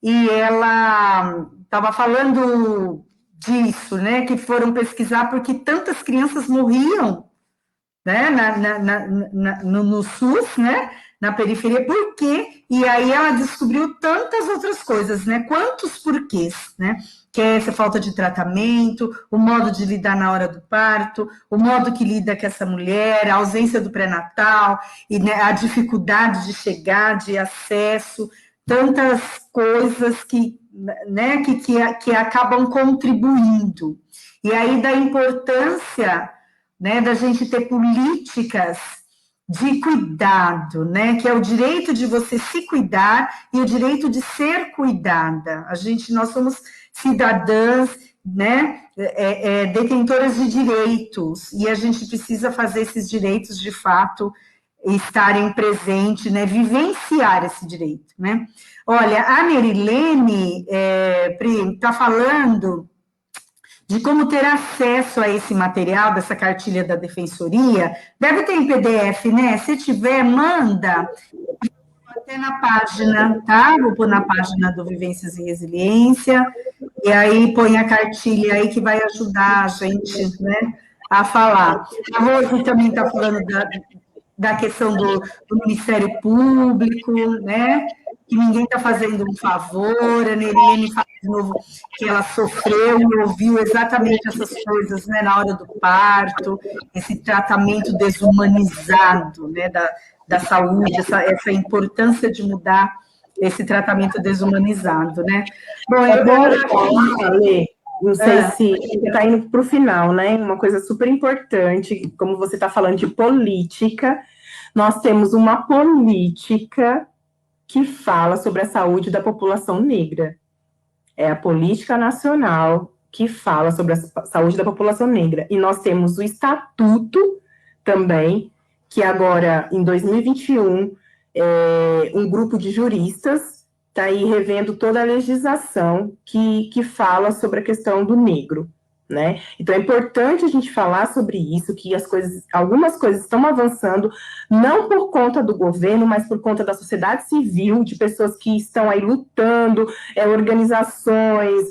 E ela estava falando disso, né? Que foram pesquisar porque tantas crianças morriam, né? No SUS, né? Na periferia, por quê? E aí ela descobriu tantas outras coisas, né? Quantos porquês, né? Que é essa falta de tratamento, o modo de lidar na hora do parto, o modo que lida com essa mulher, a ausência do pré-natal, e né, a dificuldade de chegar, de acesso, tantas coisas que, né, que acabam contribuindo. E aí da importância, né, da gente ter políticas de cuidado, né, que é o direito de você se cuidar e o direito de ser cuidada. Nós somos cidadãs, né, detentoras de direitos, e a gente precisa fazer esses direitos, de fato, estarem presentes, né, vivenciar esse direito, né. Olha, a Merilene, está falando de como ter acesso a esse material, dessa cartilha da Defensoria. Deve ter em PDF, né? Se tiver, manda. Até na página, tá? Vou pôr na página do Vivências e Resiliência, e aí põe a cartilha aí que vai ajudar a gente, né, a falar. A Rose também está falando da questão do Ministério Público, né? Que ninguém está fazendo um favor, a Nerilene fala de novo que ela sofreu e ouviu exatamente essas coisas, né, na hora do parto, esse tratamento desumanizado, né, da saúde, essa importância de mudar esse tratamento desumanizado, né? Bom, é bom falar, Lê, não sei se está indo para o final, né? Uma coisa super importante, como você está falando de política, nós temos uma política que fala sobre a saúde da população negra. É a política nacional que fala sobre a saúde da população negra. E nós temos o estatuto também, que agora, em 2021, um grupo de juristas está aí revendo toda a legislação que fala sobre a questão do negro, né? Então é importante a gente falar sobre isso, que algumas coisas estão avançando, não por conta do governo, mas por conta da sociedade civil, de pessoas que estão aí lutando, organizações,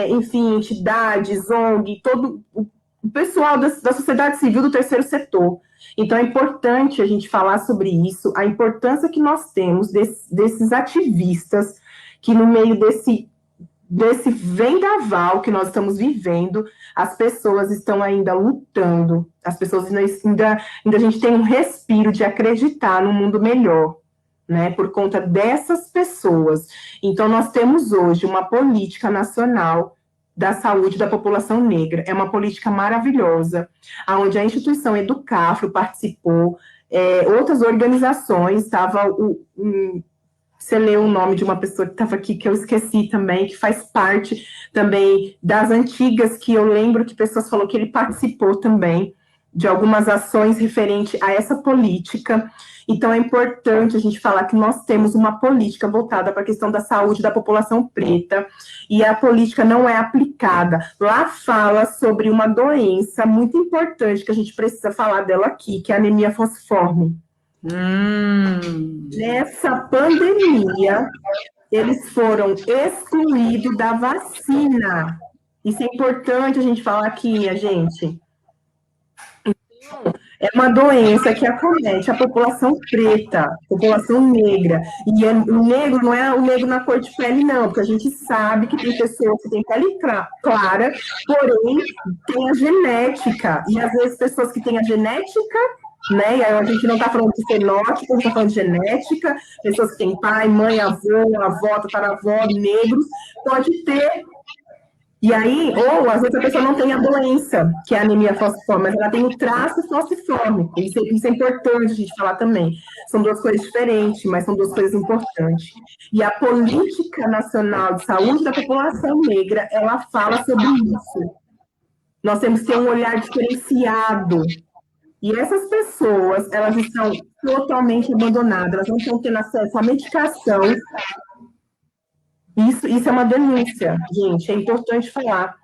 enfim, entidades, ONG, todo o pessoal da sociedade civil do terceiro setor. Então é importante a gente falar sobre isso, a importância que nós temos desses ativistas que no meio desse vendaval que nós estamos vivendo, as pessoas estão ainda lutando, as pessoas ainda a gente tem um respiro de acreditar num mundo melhor, né, por conta dessas pessoas. Então nós temos hoje uma política nacional da saúde da população negra, é uma política maravilhosa, onde a instituição Educafro participou, outras organizações, estava você lê o nome de uma pessoa que estava aqui, que eu esqueci também, que faz parte também das antigas, que eu lembro que pessoas falaram que ele participou também de algumas ações referente a essa política. Então, é importante a gente falar que nós temos uma política voltada para a questão da saúde da população preta, e a política não é aplicada. Lá fala sobre uma doença muito importante, que a gente precisa falar dela aqui, que é a anemia falciforme. Nessa pandemia, eles foram excluídos da vacina. Isso é importante a gente falar aqui, minha gente. Então, é uma doença que acomete a população preta, a população negra. E o negro não é o negro na cor de pele, não, porque a gente sabe que tem pessoas que têm pele clara, porém tem a genética. E às vezes pessoas que têm a genética, né? E aí a gente não está falando de fenótipo, a gente está falando de genética, pessoas que têm pai, mãe, avó, tataravó, negros, pode ter. E aí, ou às vezes a pessoa não tem a doença, que é a anemia falciforme, mas ela tem o traço falciforme. Isso é importante a gente falar também. São duas coisas diferentes, mas são duas coisas importantes. E a Política Nacional de Saúde da População Negra, ela fala sobre isso. Nós temos que ter um olhar diferenciado. E essas pessoas, elas estão totalmente abandonadas, elas não estão tendo acesso à medicação. Isso é uma denúncia, gente, é importante falar.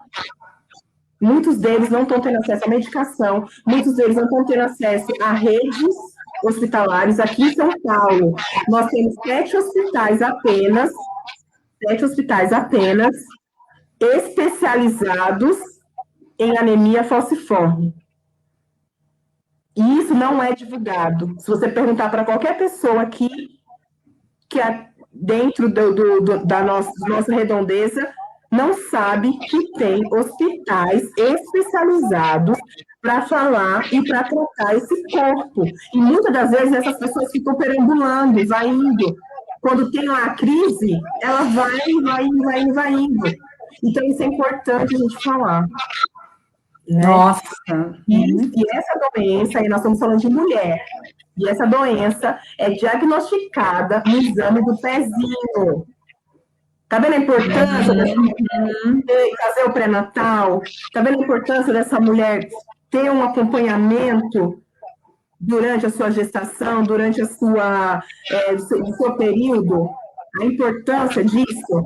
Muitos deles não estão tendo acesso à medicação, muitos deles não estão tendo acesso a redes hospitalares. Aqui em São Paulo, nós temos 7 hospitais apenas, especializados em anemia falciforme. E isso não é divulgado. Se você perguntar para qualquer pessoa aqui, que é dentro da nossa redondeza, não sabe que tem hospitais especializados para falar e para tratar esse corpo. E muitas das vezes essas pessoas ficam perambulando, vai indo. Quando tem lá a crise, ela vai indo. Então, isso é importante a gente falar. Né? Nossa! E essa doença, aí nós estamos falando de mulher, e essa doença é diagnosticada no exame do pezinho. Tá vendo a importância dessa mulher fazer o pré-natal? Tá vendo a importância dessa mulher ter um acompanhamento durante a sua gestação, durante o seu período? A importância disso?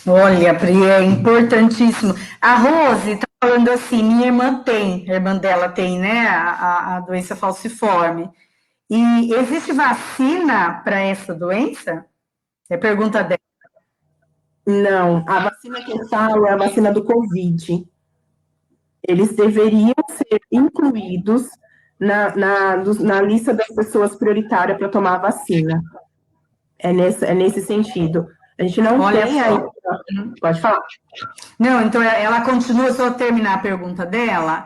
Olha, Pri, é importantíssimo. A Rose está falando assim, minha irmã dela tem, né, a doença falciforme. E existe vacina para essa doença? É pergunta dela. Não, a vacina que eu falo é a vacina do Covid. Eles deveriam ser incluídos na lista das pessoas prioritárias para tomar a vacina. É nesse sentido. A gente não tem aí. Pode falar. Não, então ela continua, só terminar a pergunta dela.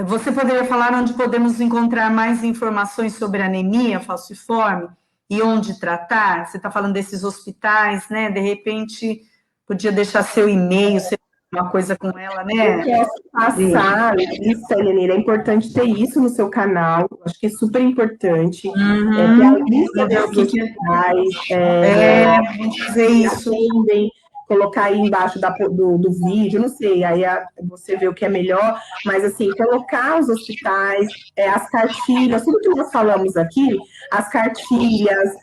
Você poderia falar onde podemos encontrar mais informações sobre anemia falciforme e onde tratar? Você está falando desses hospitais, né? De repente, podia deixar seu e-mail, uma coisa com ela, né? Eu posso passar isso, Eleneira. É importante ter isso no seu canal. Acho que é super importante. Ter a lista desses hospitais. Vamos fazer isso. Atendem, colocar aí embaixo do vídeo, não sei, aí você vê o que é melhor, mas assim, colocar os hospitais, as cartilhas, tudo que nós falamos aqui, as cartilhas,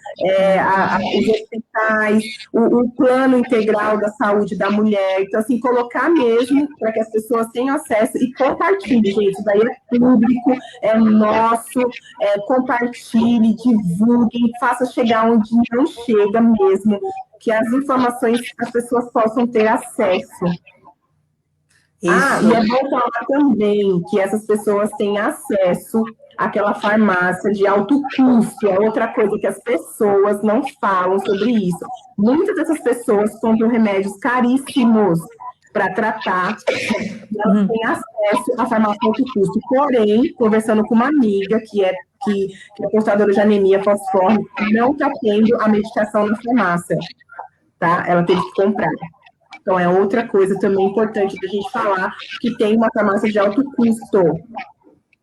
os hospitais, o plano integral da saúde da mulher, então assim, colocar mesmo para que as pessoas tenham acesso e compartilhe, gente, isso daí é público, é nosso, compartilhe, divulguem, faça chegar onde não chega mesmo, que as informações as pessoas possam ter acesso. E é bom falar também que essas pessoas têm acesso àquela farmácia de alto custo, é outra coisa que as pessoas não falam sobre isso. Muitas dessas pessoas compram remédios caríssimos para tratar, e elas têm acesso à farmácia de alto custo. Porém, conversando com uma amiga que é portadora de anemia falciforme, não está tendo a medicação na farmácia. Tá? Ela teve que comprar. Então, é outra coisa também importante da gente falar, que tem uma farmácia de alto custo.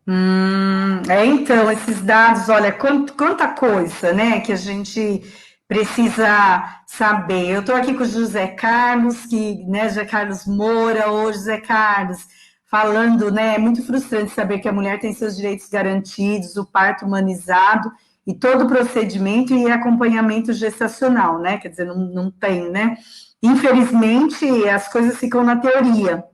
Então, esses dados, olha, quanta coisa, né, que a gente precisa saber. Eu estou aqui com o José Carlos, né, José Carlos Moura, ô José Carlos, falando, né, é muito frustrante saber que a mulher tem seus direitos garantidos, o parto humanizado e todo o procedimento e acompanhamento gestacional, né, quer dizer, não tem, né. Infelizmente, as coisas ficam na teoria.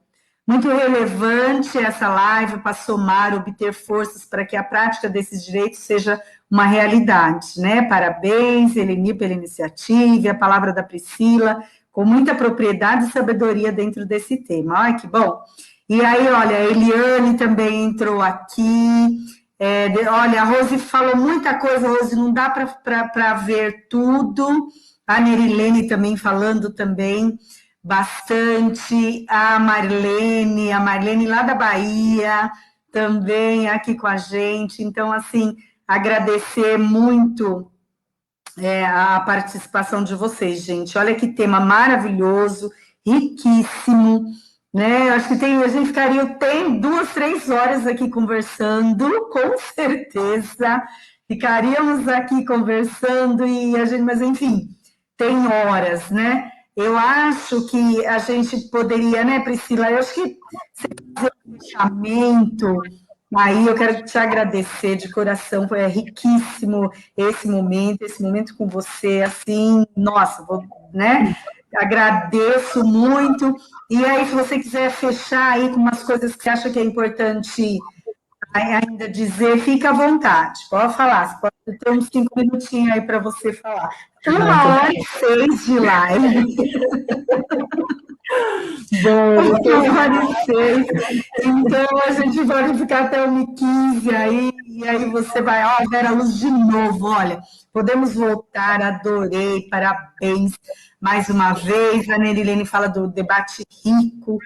Muito relevante essa live para somar, obter forças para que a prática desses direitos seja uma realidade, né? Parabéns, Eleni, pela iniciativa, a palavra da Priscila, com muita propriedade e sabedoria dentro desse tema. Ai, que bom! E aí, olha, a Eliane também entrou aqui. Olha, a Rose falou muita coisa, Rose, não dá para ver tudo. A Nerilene também falando também bastante, a Marlene lá da Bahia, também aqui com a gente. Então, assim, agradecer muito a participação de vocês, gente. Olha que tema maravilhoso, riquíssimo, né? Acho que a gente ficaria 2, 3 horas aqui conversando, com certeza. Ficaríamos aqui conversando mas enfim, tem horas, né? Eu acho que a gente poderia, né, Priscila? Eu acho que você fazer um fechamento. Aí eu quero te agradecer de coração, foi riquíssimo esse momento com você, assim, nossa, né? Agradeço muito. E aí, se você quiser fechar aí com umas coisas que você acha que é importante ainda dizer, fica à vontade, pode falar, você pode ter uns 5 minutinhos aí para você falar. 1h06 de live. Bom, 1h06. Então a gente pode ficar até 1h15 aí, e aí você vai, ó, Vera Luz de novo, olha, podemos voltar, adorei, parabéns mais uma vez. A Nerilene fala do debate rico,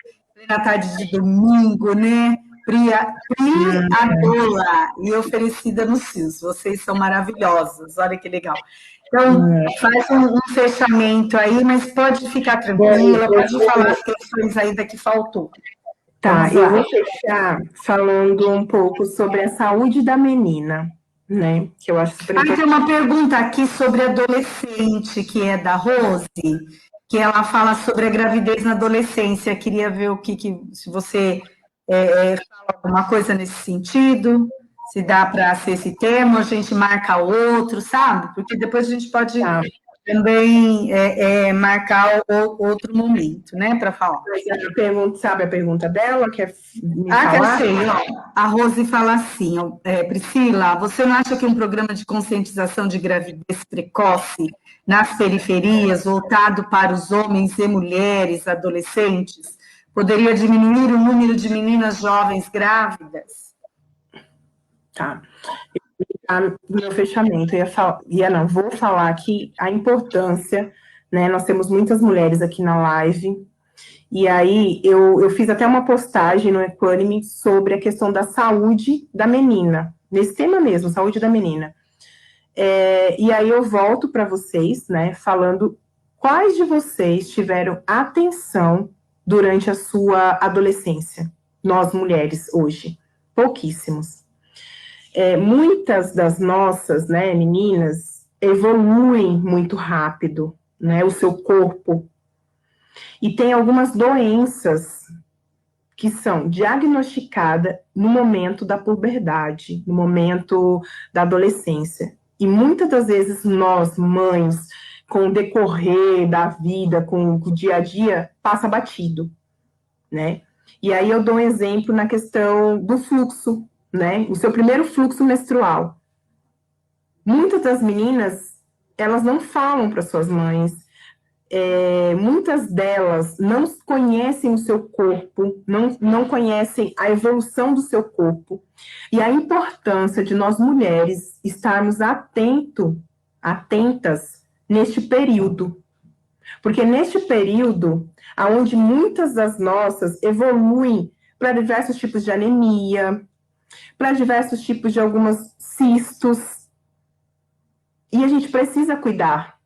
na tarde de domingo, né? Pri Adola e oferecida no CIS. Vocês são maravilhosos, olha que legal. Então, faz um fechamento aí, mas pode ficar tranquila, pode falar as questões ainda que faltou. Tá, eu vou fechar falando um pouco sobre a saúde da menina, né? Que eu acho super importante. Tem uma pergunta aqui sobre adolescente, que é da Rose, que ela fala sobre a gravidez na adolescência. Queria ver se você fala alguma coisa nesse sentido, se dá para ser esse tema, a gente marca outro, sabe? Porque depois a gente pode também marcar outro momento, né, para falar. Sabe a pergunta dela? Quer me falar? Eu sei. A Rose fala assim, Priscila, você não acha que um programa de conscientização de gravidez precoce nas periferias, voltado para os homens e mulheres adolescentes, poderia diminuir o número de meninas jovens grávidas? Tá. No meu fechamento, vou falar aqui a importância, né? Nós temos muitas mulheres aqui na live, e aí eu fiz até uma postagem no Equânime sobre a questão da saúde da menina, nesse tema mesmo, saúde da menina. E aí eu volto para vocês, né, falando quais de vocês tiveram atenção durante a sua adolescência, nós mulheres hoje, pouquíssimos. Muitas das nossas, né, meninas evoluem muito rápido, né, o seu corpo, e tem algumas doenças que são diagnosticadas no momento da puberdade, no momento da adolescência. E muitas das vezes nós, mães, com o decorrer da vida, com o dia a dia, passa batido, né? E aí eu dou um exemplo na questão do fluxo, né? O seu primeiro fluxo menstrual. Muitas das meninas, elas não falam para suas mães, muitas delas não conhecem o seu corpo, não conhecem a evolução do seu corpo, e a importância de nós mulheres estarmos atentas neste período, porque neste período, onde muitas das nossas evoluem para diversos tipos de anemia, para diversos tipos de algumas cistos, e a gente precisa cuidar,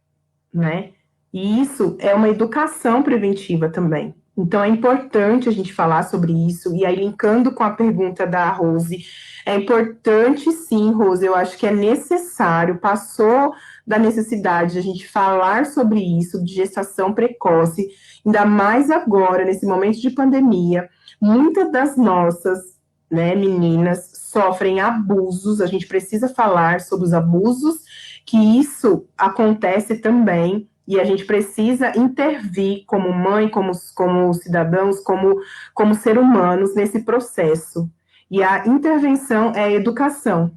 né? E isso é uma educação preventiva também, Então, é importante a gente falar sobre isso, e aí, linkando com a pergunta da Rose, é importante sim, Rose, eu acho que é necessário, passou da necessidade de a gente falar sobre isso, de gestação precoce, ainda mais agora, nesse momento de pandemia, muitas das nossas, né, meninas sofrem abusos, a gente precisa falar sobre os abusos, que isso acontece também, e a gente precisa intervir como mãe, como cidadãos, como ser humanos nesse processo. E a intervenção é a educação,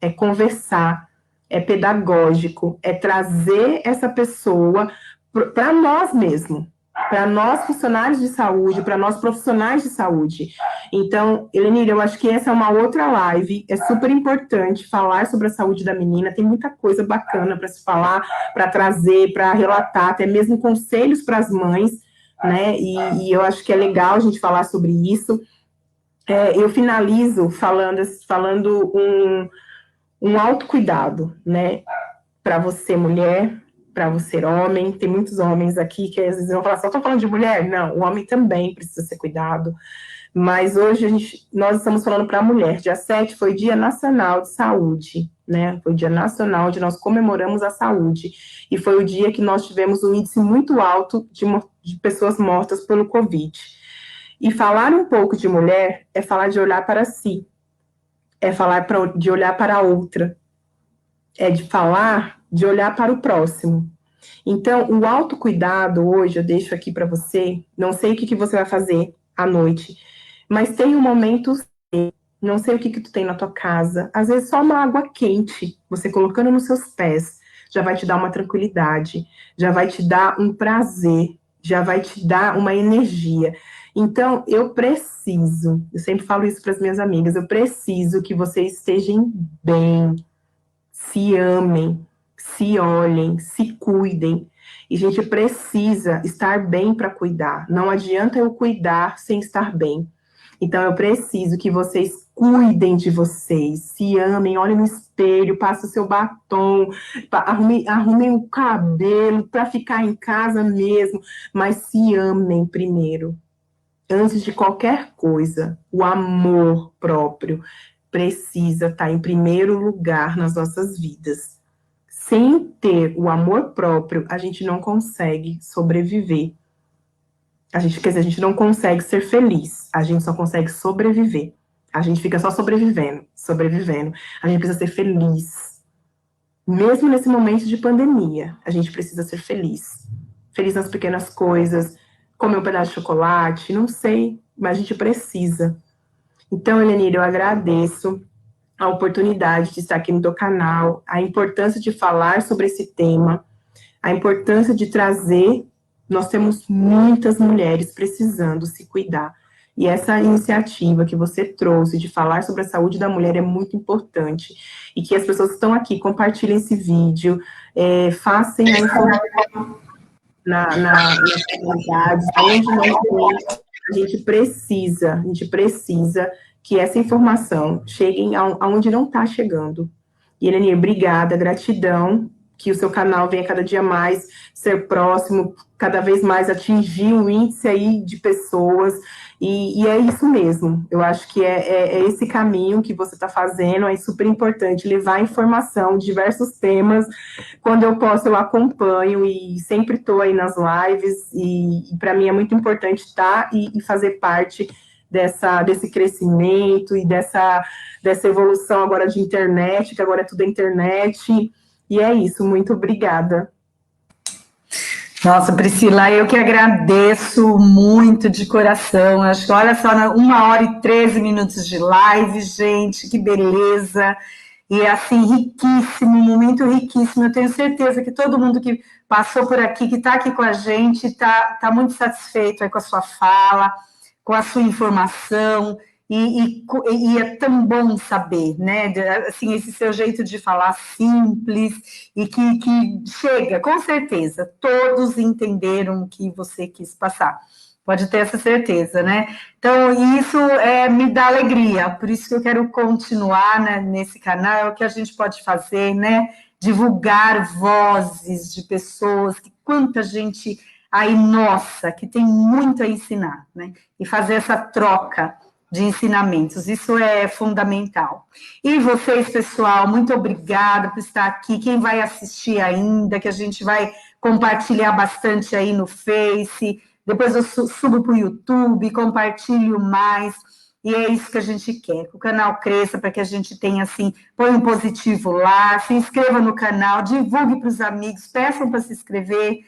é conversar, é pedagógico, é trazer essa pessoa para nós mesmos, para nós funcionários de saúde, para nós profissionais de saúde. Então, Helenira, eu acho que essa é uma outra live, é super importante falar sobre a saúde da menina, tem muita coisa bacana para se falar, para trazer, para relatar, até mesmo conselhos para as mães, né? E eu acho que é legal a gente falar sobre isso. Eu finalizo falando um autocuidado, né? Para você, mulher, para você, homem. Tem muitos homens aqui que às vezes vão falar, só estou falando de mulher? Não, o homem também precisa ser cuidado. Mas hoje nós estamos falando para a mulher. Dia 7 foi Dia Nacional de Saúde, né? Foi o Dia Nacional onde nós comemoramos a saúde. E foi o dia que nós tivemos um índice muito alto de pessoas mortas pelo Covid. E falar um pouco de mulher é falar de olhar para si, é falar de olhar para a outra, é de falar de olhar para o próximo. Então, o autocuidado hoje, eu deixo aqui para você, não sei o que você vai fazer à noite, mas tem um momento, não sei o que tu tem na tua casa, às vezes só uma água quente, você colocando nos seus pés, já vai te dar uma tranquilidade, já vai te dar um prazer, já vai te dar uma energia. Então, eu sempre falo isso para as minhas amigas, eu preciso que vocês estejam bem, se amem, se olhem, se cuidem. E a gente precisa estar bem para cuidar. Não adianta eu cuidar sem estar bem. Então, eu preciso que vocês cuidem de vocês, se amem, olhem no espelho, passem o seu batom, arrumem o cabelo para ficar em casa mesmo, mas se amem primeiro. Antes de qualquer coisa, o amor próprio precisa estar em primeiro lugar nas nossas vidas. Sem ter o amor próprio, a gente não consegue sobreviver. Quer dizer, a gente não consegue ser feliz, a gente só consegue sobreviver. A gente fica só sobrevivendo, sobrevivendo. A gente precisa ser feliz. Mesmo nesse momento de pandemia, a gente precisa ser feliz. Feliz nas pequenas coisas, comer um pedaço de chocolate, não sei, mas a gente precisa. Então, Helenira, eu agradeço a oportunidade de estar aqui no teu canal, a importância de falar sobre esse tema, a importância de trazer. Nós temos muitas mulheres precisando se cuidar. E essa iniciativa que você trouxe de falar sobre a saúde da mulher é muito importante. E que as pessoas que estão aqui compartilhem esse vídeo, façam a informação nas comunidades, onde não tem, a gente precisa que essa informação chegue aonde não está chegando. E, Eleni, obrigada, gratidão, que o seu canal venha cada dia mais ser próximo, cada vez mais atingir um índice aí de pessoas, e é isso mesmo, eu acho que é esse caminho que você está fazendo, é super importante, levar informação, diversos temas, quando eu posso eu acompanho, e sempre estou aí nas lives, e para mim é muito importante estar e fazer parte desse crescimento e dessa evolução agora de internet, que agora é tudo internet, e é isso, muito obrigada. Nossa, Priscila, eu que agradeço muito de coração, acho que olha só, 1h13 de live, gente, que beleza, e assim, riquíssimo, um momento riquíssimo, eu tenho certeza que todo mundo que passou por aqui, que está aqui com a gente, está muito satisfeito aí com a sua fala, com a sua informação, e é tão bom saber, né? Assim, esse seu jeito de falar simples e que chega, com certeza, todos entenderam o que você quis passar. Pode ter essa certeza, né? Então, isso me dá alegria, por isso que eu quero continuar, né, nesse canal, é o que a gente pode fazer, né? Divulgar vozes de pessoas, que quanta gente aí nossa, que tem muito a ensinar, né? E fazer essa troca de ensinamentos, isso é fundamental. E vocês, pessoal, muito obrigada por estar aqui. Quem vai assistir ainda, que a gente vai compartilhar bastante aí no Face, depois eu subo para o YouTube, compartilho mais, e é isso que a gente quer, que o canal cresça, para que a gente tenha, assim, põe um positivo lá, se inscreva no canal, divulgue para os amigos, peçam para se inscrever,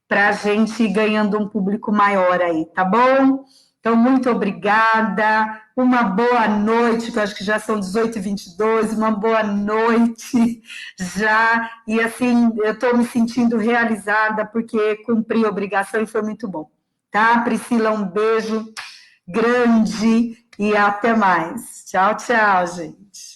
para a gente ir ganhando um público maior aí, tá bom? Então, muito obrigada, uma boa noite, que eu acho que já são 18h22, uma boa noite já, e assim, eu estou me sentindo realizada, porque cumpri a obrigação e foi muito bom, tá? Priscila, um beijo grande e até mais. Tchau, tchau, gente.